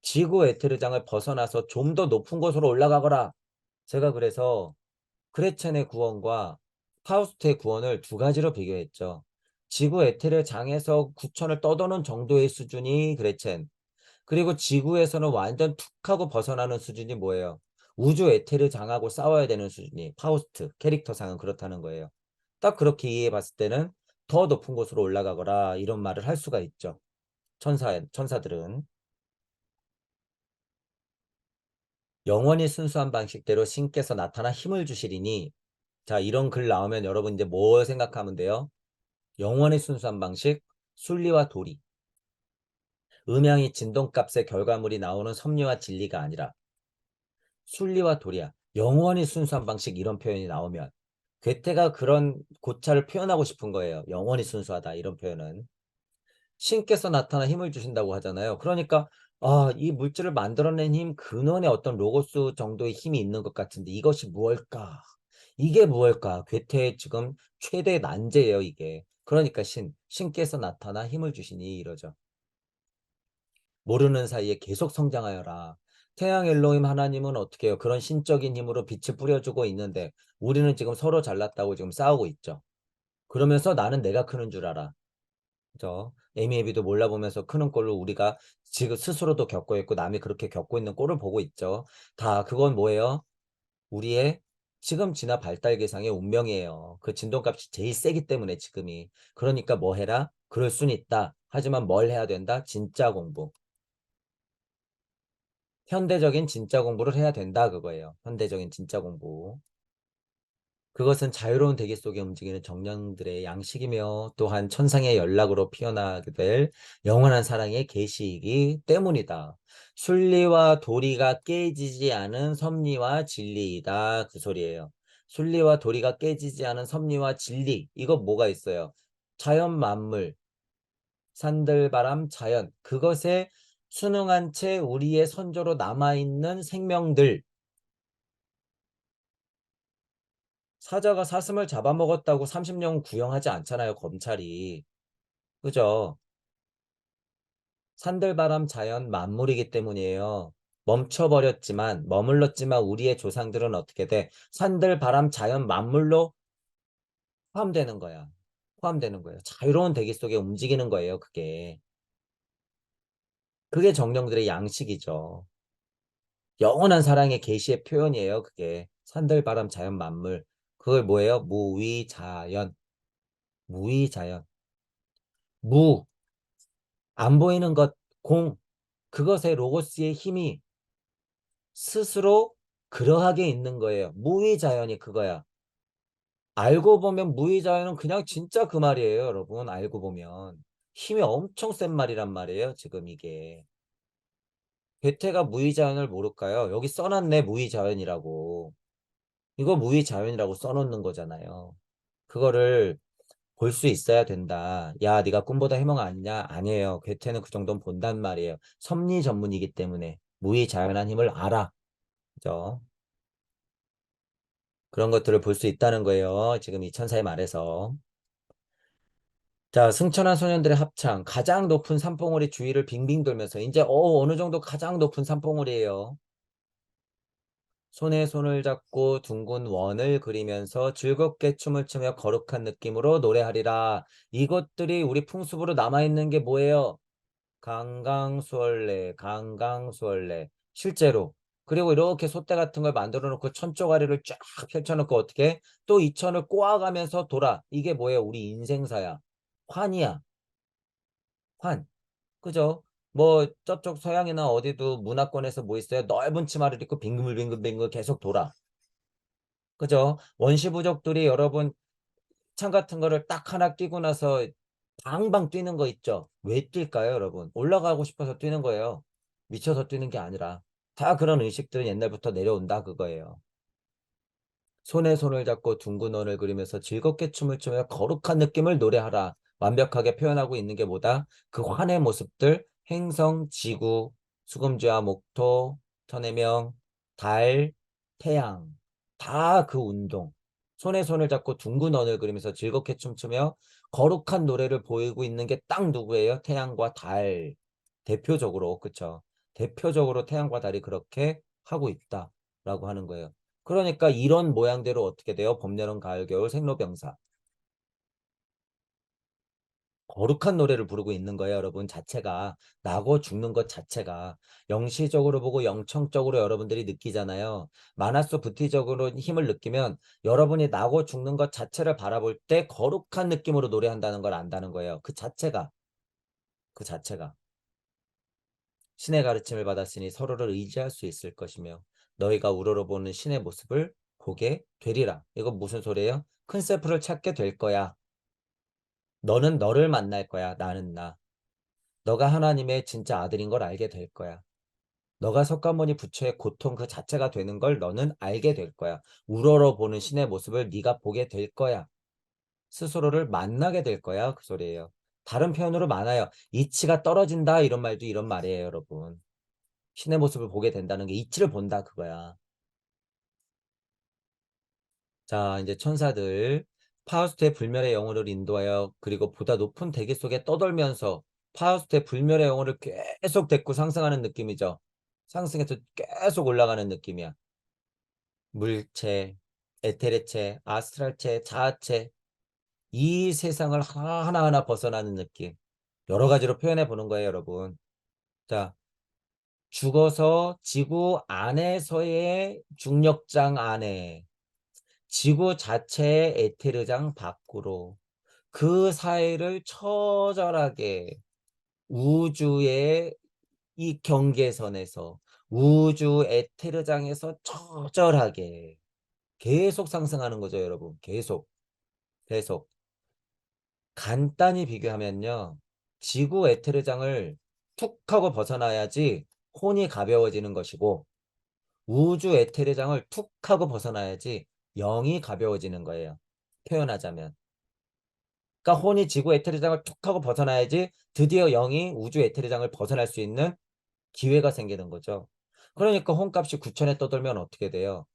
지구 에테르장을 벗어나서 좀 더 높은 곳으로 올라가거라. 제가 그래서 크레첸의 구원과 파우스트의 구원을 두 가지로 비교했죠. 지구 에테르장에서 구천을 떠도는 정도의 수준이 크레첸. 그리고 지구에서는 완전 툭 하고 벗어나는 수준이 뭐예요? 우주 에테르 장하고 싸워야 되는 수준이 파우스트 캐릭터상은 그렇다는 거예요. 딱 그렇게 이해해 봤을 때는 더 높은 곳으로 올라가거라 이런 말을 할 수가 있죠. 천사들은 영원히 순수한 방식대로 신께서 나타나 힘을 주시리니 자 이런 글 나오면 여러분 이제 뭐 생각하면 돼요? 영원히 순수한 방식 순리와 도리 음양이 진동값의 결과물이 나오는 섭리와 진리가 아니라 순리와 도리야. 영원히 순수한 방식 이런 표현이 나오면 괴테가 그런 고찰을 표현하고 싶은 거예요. 영원히 순수하다 이런 표현은. 신께서 나타나 힘을 주신다고 하잖아요. 그러니까 이 물질을 만들어낸 힘 근원에 어떤 로고스 정도의 힘이 있는 것 같은데 이것이 무엇일까? 이게 무엇일까? 괴테의 지금 최대 난제예요, 이게. 그러니까 신께서 나타나 힘을 주시니 이러죠. 모르는 사이에 계속 성장하여라. 태양 엘로힘 하나님은 어떻게 해요? 그런 신적인 힘으로 빛을 뿌려주고 있는데 우리는 지금 서로 잘났다고 지금 싸우고 있죠. 그러면서 나는 내가 크는 줄 알아. 그죠? 에미에비도 몰라보면서 크는 꼴로 우리가 지금 스스로도 겪고 있고 남이 그렇게 겪고 있는 꼴을 보고 있죠. 다 그건 뭐예요? 우리의 지금 진화 발달 계상의 운명이에요. 그 진동값이 제일 세기 때문에 지금이. 그러니까 뭐 해라? 그럴 순 있다. 하지만 뭘 해야 된다? 진짜 공부. 현대적인 진짜 공부를 해야 된다 그거예요. 현대적인 진짜 공부. 그것은 자유로운 대기 속에 움직이는 정령들의 양식이며 또한 천상의 연락으로 피어나게 될 영원한 사랑의 계시이기 때문이다. 순리와 도리가 깨지지 않은 섭리와 진리이다. 그 소리예요. 순리와 도리가 깨지지 않은 섭리와 진리. 이거 뭐가 있어요? 자연 만물, 산들바람, 자연. 그것에 순응한 채 우리의 선조로 남아있는 생명들. 사자가 사슴을 잡아먹었다고 30년 구형하지 않잖아요, 검찰이. 그죠? 산들바람 자연 만물이기 때문이에요. 멈춰버렸지만, 머물렀지만 우리의 조상들은 어떻게 돼? 산들바람 자연 만물로 포함되는 거야. 포함되는 거예요. 자유로운 대기 속에 움직이는 거예요, 그게. 그게 정령들의 양식이죠. 영원한 사랑의 계시의 표현이에요, 그게. 산들바람 자연 만물. 그걸 뭐예요? 무위자연. 무위자연. 무. 안 보이는 것, 공, 그것의 로고스의 힘이 스스로 그러하게 있는 거예요. 무위자연이 그거야. 알고 보면 무위자연은 그냥 진짜 그 말이에요, 여러분. 알고 보면. 힘이 엄청 센 말이란 말이에요, 지금 이게. 괴테가 무위자연을 모를까요? 여기 써놨네, 무위자연이라고. 이거 무위자연이라고 써놓는 거잖아요. 그거를 볼 수 있어야 된다. 야, 네가 꿈보다 해몽 아니냐? 아니에요. 괴테는 그 정도는 본단 말이에요. 섭리 전문이기 때문에 무의자연한 힘을 알아. 그죠? 그런 것들을 볼 수 있다는 거예요. 지금 이 천사의 말에서. 자, 승천한 소년들의 합창. 가장 높은 산봉우리 주위를 빙빙 돌면서 이제 어느 정도 가장 높은 산봉우리예요. 손에 손을 잡고 둥근 원을 그리면서 즐겁게 춤을 추며 거룩한 느낌으로 노래하리라. 이것들이 우리 풍습으로 남아있는 게 뭐예요? 강강수월래, 강강수월래. 실제로. 그리고 이렇게 솥대 같은 걸 만들어 놓고 천조가리를 쫙 펼쳐놓고 어떻게 또 이 천을 꼬아가면서 돌아. 이게 뭐예요? 우리 인생사야. 환이야. 환. 그죠? 뭐 저쪽 서양이나 어디도 문화권에서 뭐 있어요? 넓은 치마를 입고 빙글빙글빙글 계속 돌아. 그죠? 원시부족들이 여러분 창 같은 거를 딱 하나 끼고 나서 방방 뛰는 거 있죠? 왜 뛸까요, 여러분? 올라가고 싶어서 뛰는 거예요. 미쳐서 뛰는 게 아니라. 다 그런 의식들은 옛날부터 내려온다, 그거예요. 손에 손을 잡고 둥근 원을 그리면서 즐겁게 춤을 추며 거룩한 느낌을 노래하라. 완벽하게 표현하고 있는 게 뭐다? 그 환의 모습들, 행성, 지구, 수금지와 목토, 천해명, 달, 태양. 다 그 운동. 손에 손을 잡고 둥근 원을 그리면서 즐겁게 춤추며 거룩한 노래를 보이고 있는 게 딱 누구예요? 태양과 달. 대표적으로, 그쵸? 대표적으로 태양과 달이 그렇게 하고 있다라고 하는 거예요. 그러니까 이런 모양대로 어떻게 돼요? 봄, 여름, 가을, 겨울, 생로병사. 거룩한 노래를 부르고 있는 거예요, 여러분. 자체가 나고 죽는 것 자체가 영시적으로 보고 영청적으로 여러분들이 느끼잖아요. 마나스 부티적으로 힘을 느끼면 여러분이 나고 죽는 것 자체를 바라볼 때 거룩한 느낌으로 노래한다는 걸 안다는 거예요. 그 자체가 신의 가르침을 받았으니 서로를 의지할 수 있을 것이며 너희가 우러러보는 신의 모습을 보게 되리라. 이거 무슨 소리예요? 큰 셀프를 찾게 될 거야. 너는 너를 만날 거야. 나는 나. 너가 하나님의 진짜 아들인 걸 알게 될 거야. 너가 석가모니 부처의 고통 그 자체가 되는 걸 너는 알게 될 거야. 우러러보는 신의 모습을 네가 보게 될 거야. 스스로를 만나게 될 거야. 그 소리예요. 다른 표현으로 많아요. 이치가 떨어진다 이런 말도 이런 말이에요, 여러분. 신의 모습을 보게 된다는 게 이치를 본다 그거야. 자, 이제 천사들 파우스트의 불멸의 영혼을 인도하여 그리고 보다 높은 대기 속에 떠돌면서 파우스트의 불멸의 영혼을 계속 데리고 상승하는 느낌이죠. 상승해서 계속 올라가는 느낌이야. 물체, 에테르체, 아스트랄체, 자아체 이 세상을 하나하나 벗어나는 느낌. 여러 가지로 표현해 보는 거예요, 여러분. 자, 죽어서 지구 안에서의 중력장 안에 지구 자체의 에테르장 밖으로 그 사이를 처절하게 우주의 이 경계선에서 우주 에테르장에서 처절하게 계속 상승하는 거죠, 여러분. 계속. 간단히 비교하면요. 지구 에테르장을 툭 하고 벗어나야지 혼이 가벼워지는 것이고 우주 에테르장을 툭 하고 벗어나야지 영이 가벼워지는 거예요. 표현하자면. 그러니까 혼이 지구 에테르장을 툭 하고 벗어나야지 드디어 영이 우주 에테르장을 벗어날 수 있는 기회가 생기는 거죠. 그러니까 혼값이 9천에 떠돌면 어떻게 돼요?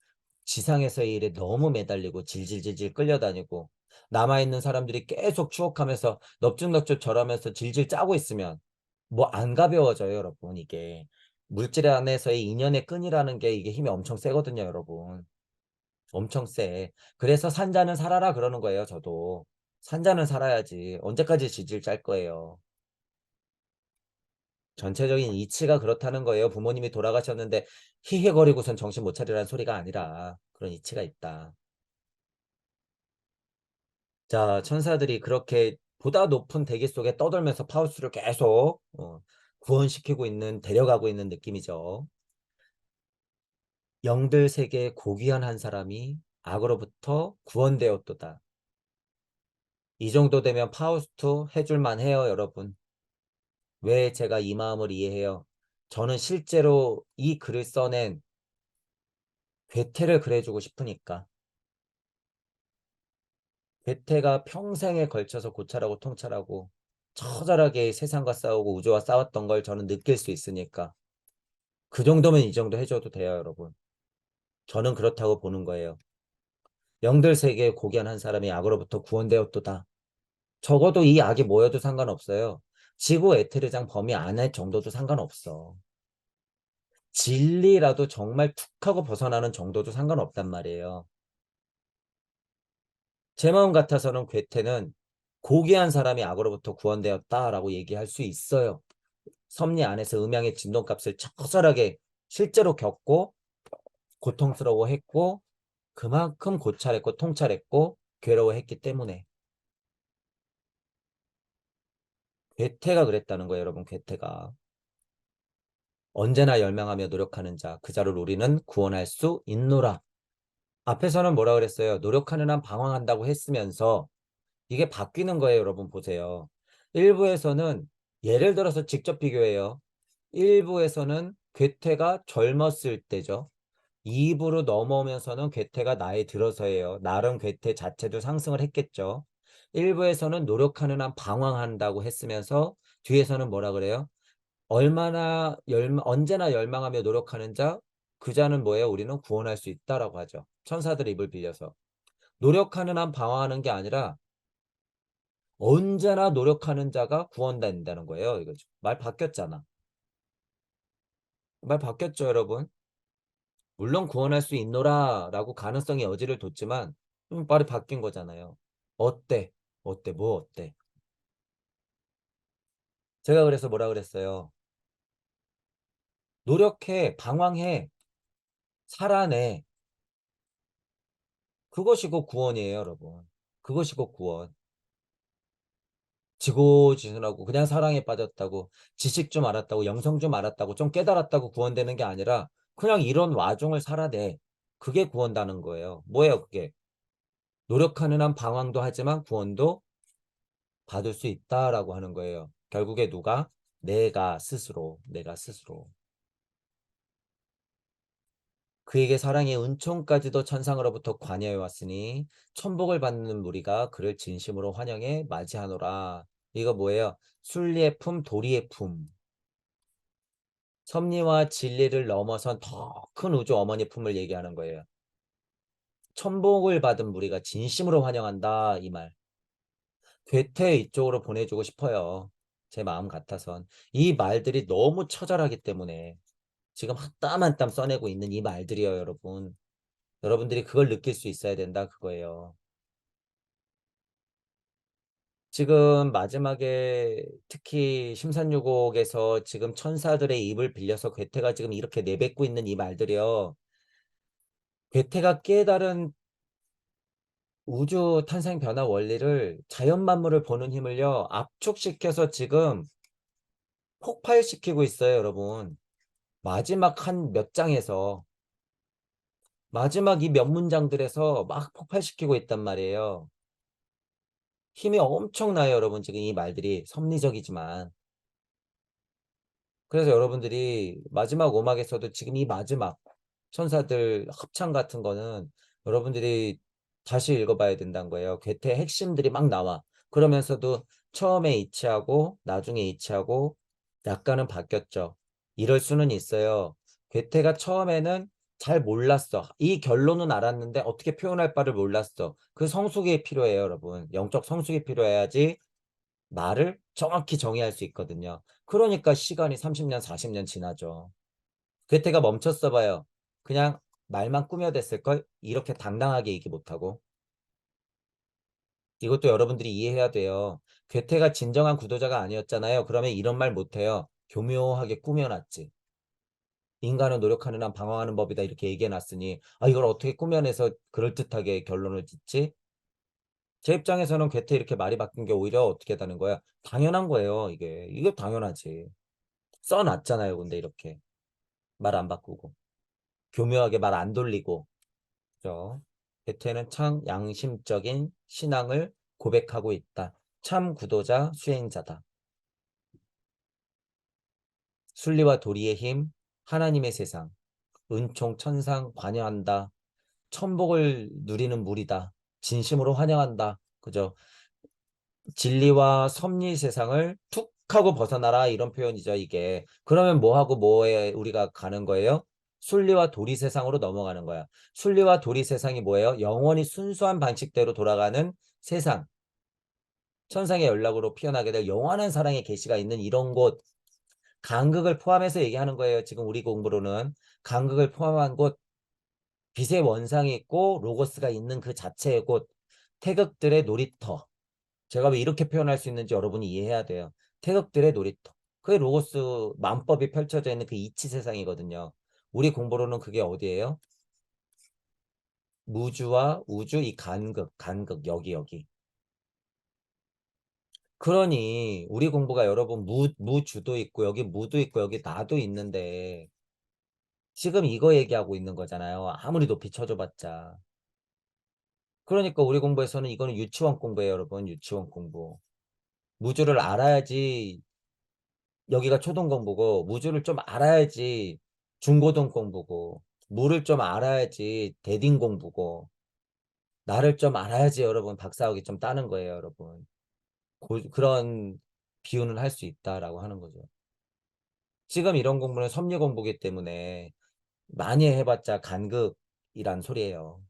지상에서의 일에 너무 매달리고 질질질질 끌려다니고 남아있는 사람들이 계속 추억하면서 넙죽넙죽 절하면서 질질 짜고 있으면 뭐 안 가벼워져요, 여러분. 이게 물질 안에서의 인연의 끈이라는 게 이게 힘이 엄청 세거든요, 여러분. 엄청 세. 그래서 산자는 살아라 그러는 거예요, 저도. 산자는 살아야지. 언제까지 질질 짤 거예요. 전체적인 이치가 그렇다는 거예요. 부모님이 돌아가셨는데 히히거리고선 정신 못 차리라는 소리가 아니라 그런 이치가 있다. 자, 천사들이 그렇게 보다 높은 대기 속에 떠돌면서 파우스를 계속 구원시키고 있는, 데려가고 있는 느낌이죠. 영들 세계에 고귀한 한 사람이 악으로부터 구원되었도다. 이 정도 되면 파우스트 해줄만 해요, 여러분. 왜 제가 이 마음을 이해해요? 저는 실제로 이 글을 써낸 괴테를 그려주고 싶으니까. 괴테가 평생에 걸쳐서 고찰하고 통찰하고 처절하게 세상과 싸우고 우주와 싸웠던 걸 저는 느낄 수 있으니까. 그 정도면 이 정도 해줘도 돼요, 여러분. 저는 그렇다고 보는 거예요. 영들 세계에 고귀한 한 사람이 악으로부터 구원되었도다. 적어도 이 악이 뭐여도 상관없어요. 지구 에테르장 범위 안에 정도도 상관없어. 진리라도 정말 툭 하고 벗어나는 정도도 상관없단 말이에요. 제 마음 같아서는 괴테는 고귀한 사람이 악으로부터 구원되었다라고 얘기할 수 있어요. 섭리 안에서 음양의 진동값을 처절하게 실제로 겪고 고통스러워했고 그만큼 고찰했고 통찰했고 괴로워했기 때문에 괴테가 그랬다는 거예요, 여러분. 괴테가 언제나 열망하며 노력하는 자 그 자를 우리는 구원할 수 있노라. 앞에서는 뭐라 그랬어요? 노력하는 한 방황한다고 했으면서 이게 바뀌는 거예요, 여러분. 보세요. 일부에서는 예를 들어서 직접 비교해요. 일부에서는 괴테가 젊었을 때죠. 2부로 넘어오면서는 괴테가 나이 들어서예요. 나름 괴테 자체도 상승을 했겠죠. 일부에서는 노력하는 한 방황한다고 했으면서 뒤에서는 뭐라 그래요? 언제나 열망하며 노력하는 자, 그 자는 뭐예요? 우리는 구원할 수 있다라고 하죠. 천사들 입을 빌려서. 노력하는 한 방황하는 게 아니라 언제나 노력하는 자가 구원된다는 거예요. 이거죠. 말 바뀌었잖아. 말 바뀌었죠, 여러분? 물론 구원할 수 있노라 라고 가능성이 여지를 뒀지만 말이 바뀐 거잖아요. 어때? 어때? 뭐 어때? 제가 그래서 뭐라 그랬어요? 노력해, 방황해, 살아내. 그것이 곧 구원이에요, 여러분. 그것이 곧 구원. 지고지순하고 그냥 사랑에 빠졌다고, 지식 좀 알았다고, 영성 좀 알았다고, 좀 깨달았다고 구원되는 게 아니라 그냥 이런 와중을 살아내. 그게 구원다는 거예요. 뭐예요, 그게? 노력하는 한 방황도 하지만 구원도 받을 수 있다라고 하는 거예요. 결국에 누가? 내가 스스로. 그에게 사랑의 은총까지도 천상으로부터 관여해 왔으니 천복을 받는 무리가 그를 진심으로 환영해 맞이하노라. 이거 뭐예요? 순리의 품, 도리의 품. 섭리와 진리를 넘어선 더 큰 우주 어머니 품을 얘기하는 거예요. 천복을 받은 무리가 진심으로 환영한다. 이 말. 괴테 이쪽으로 보내주고 싶어요. 제 마음 같아선. 이 말들이 너무 처절하기 때문에 지금 한 땀 한 땀 써내고 있는 이 말들이에요, 여러분. 여러분들이 그걸 느낄 수 있어야 된다, 그거예요. 지금 마지막에 특히 심산유곡에서 지금 천사들의 입을 빌려서 괴테가 지금 이렇게 내뱉고 있는 이 말들이요. 괴테가 깨달은 우주 탄생 변화 원리를 자연 만물을 보는 힘을요. 압축시켜서 지금 폭발시키고 있어요, 여러분. 마지막 한 몇 장에서 마지막 이 몇 문장들에서 막 폭발시키고 있단 말이에요. 힘이 엄청나요, 여러분. 지금 이 말들이 섭리적이지만. 그래서 여러분들이 마지막 오막에서도 지금 이 마지막 천사들 합창 같은 거는 여러분들이 다시 읽어봐야 된다는 거예요. 괴테 핵심들이 막 나와. 그러면서도 처음에 이치하고 나중에 이치하고 약간은 바뀌었죠. 이럴 수는 있어요. 괴테가 처음에는 잘 몰랐어. 이 결론은 알았는데 어떻게 표현할 바를 몰랐어. 그 성숙이 필요해요, 여러분. 영적 성숙이 필요해야지 말을 정확히 정의할 수 있거든요. 그러니까 시간이 30년, 40년 지나죠. 괴테가 멈췄어 봐요. 그냥 말만 꾸며댔을걸? 이렇게 당당하게 얘기 못하고. 이것도 여러분들이 이해해야 돼요. 괴테가 진정한 구도자가 아니었잖아요. 그러면 이런 말 못해요. 교묘하게 꾸며놨지. 인간은 노력하는 한 방황하는 법이다 이렇게 얘기해놨으니 아 이걸 어떻게 꾸며내서 그럴듯하게 결론을 짓지? 제 입장에서는 괴테 이렇게 말이 바뀐 게 오히려 어떻게 되는 거야? 당연한 거예요. 이게 당연하지. 써놨잖아요. 근데 이렇게 말 안 바꾸고 교묘하게 말 안 돌리고 그죠? 베테는 참 양심적인 신앙을 고백하고 있다. 참 구도자 수행자다. 순리와 도리의 힘, 하나님의 세상, 은총 천상 관여한다. 천복을 누리는 무리다. 진심으로 환영한다. 그죠? 진리와 섭리 세상을 툭 하고 벗어나라 이런 표현이죠, 이게. 그러면 뭐하고 뭐에 우리가 가는 거예요? 순리와 도리 세상으로 넘어가는 거야. 순리와 도리 세상이 뭐예요? 영원히 순수한 방식대로 돌아가는 세상. 천상의 연락으로 피어나게 될 영원한 사랑의 계시가 있는 이런 곳. 간극을 포함해서 얘기하는 거예요. 지금 우리 공부로는. 간극을 포함한 곳, 빛의 원상이 있고 로고스가 있는 그 자체의 곳. 태극들의 놀이터. 제가 왜 이렇게 표현할 수 있는지 여러분이 이해해야 돼요. 태극들의 놀이터. 그게 로고스 만법이 펼쳐져 있는 그 이치 세상이거든요. 우리 공부로는 그게 어디예요? 무주와 우주 이 간극 여기. 그러니 우리 공부가 여러분 무주도 있고 여기 무도 있고 여기 나도 있는데 지금 이거 얘기하고 있는 거잖아요. 아무리 높이 쳐줘봤자. 그러니까 우리 공부에서는 이거는 유치원 공부예요, 여러분. 유치원 공부. 무주를 알아야지 여기가 초등 공부고 무주를 좀 알아야지 중고등 공부고 무를 좀 알아야지 대딩 공부고 나를 좀 알아야지 여러분 박사학위 좀 따는 거예요, 여러분. 그런 비유는 할 수 있다라고 하는 거죠. 지금 이런 공부는 섭리 공부기 때문에 많이 해봤자 간극이란 소리예요.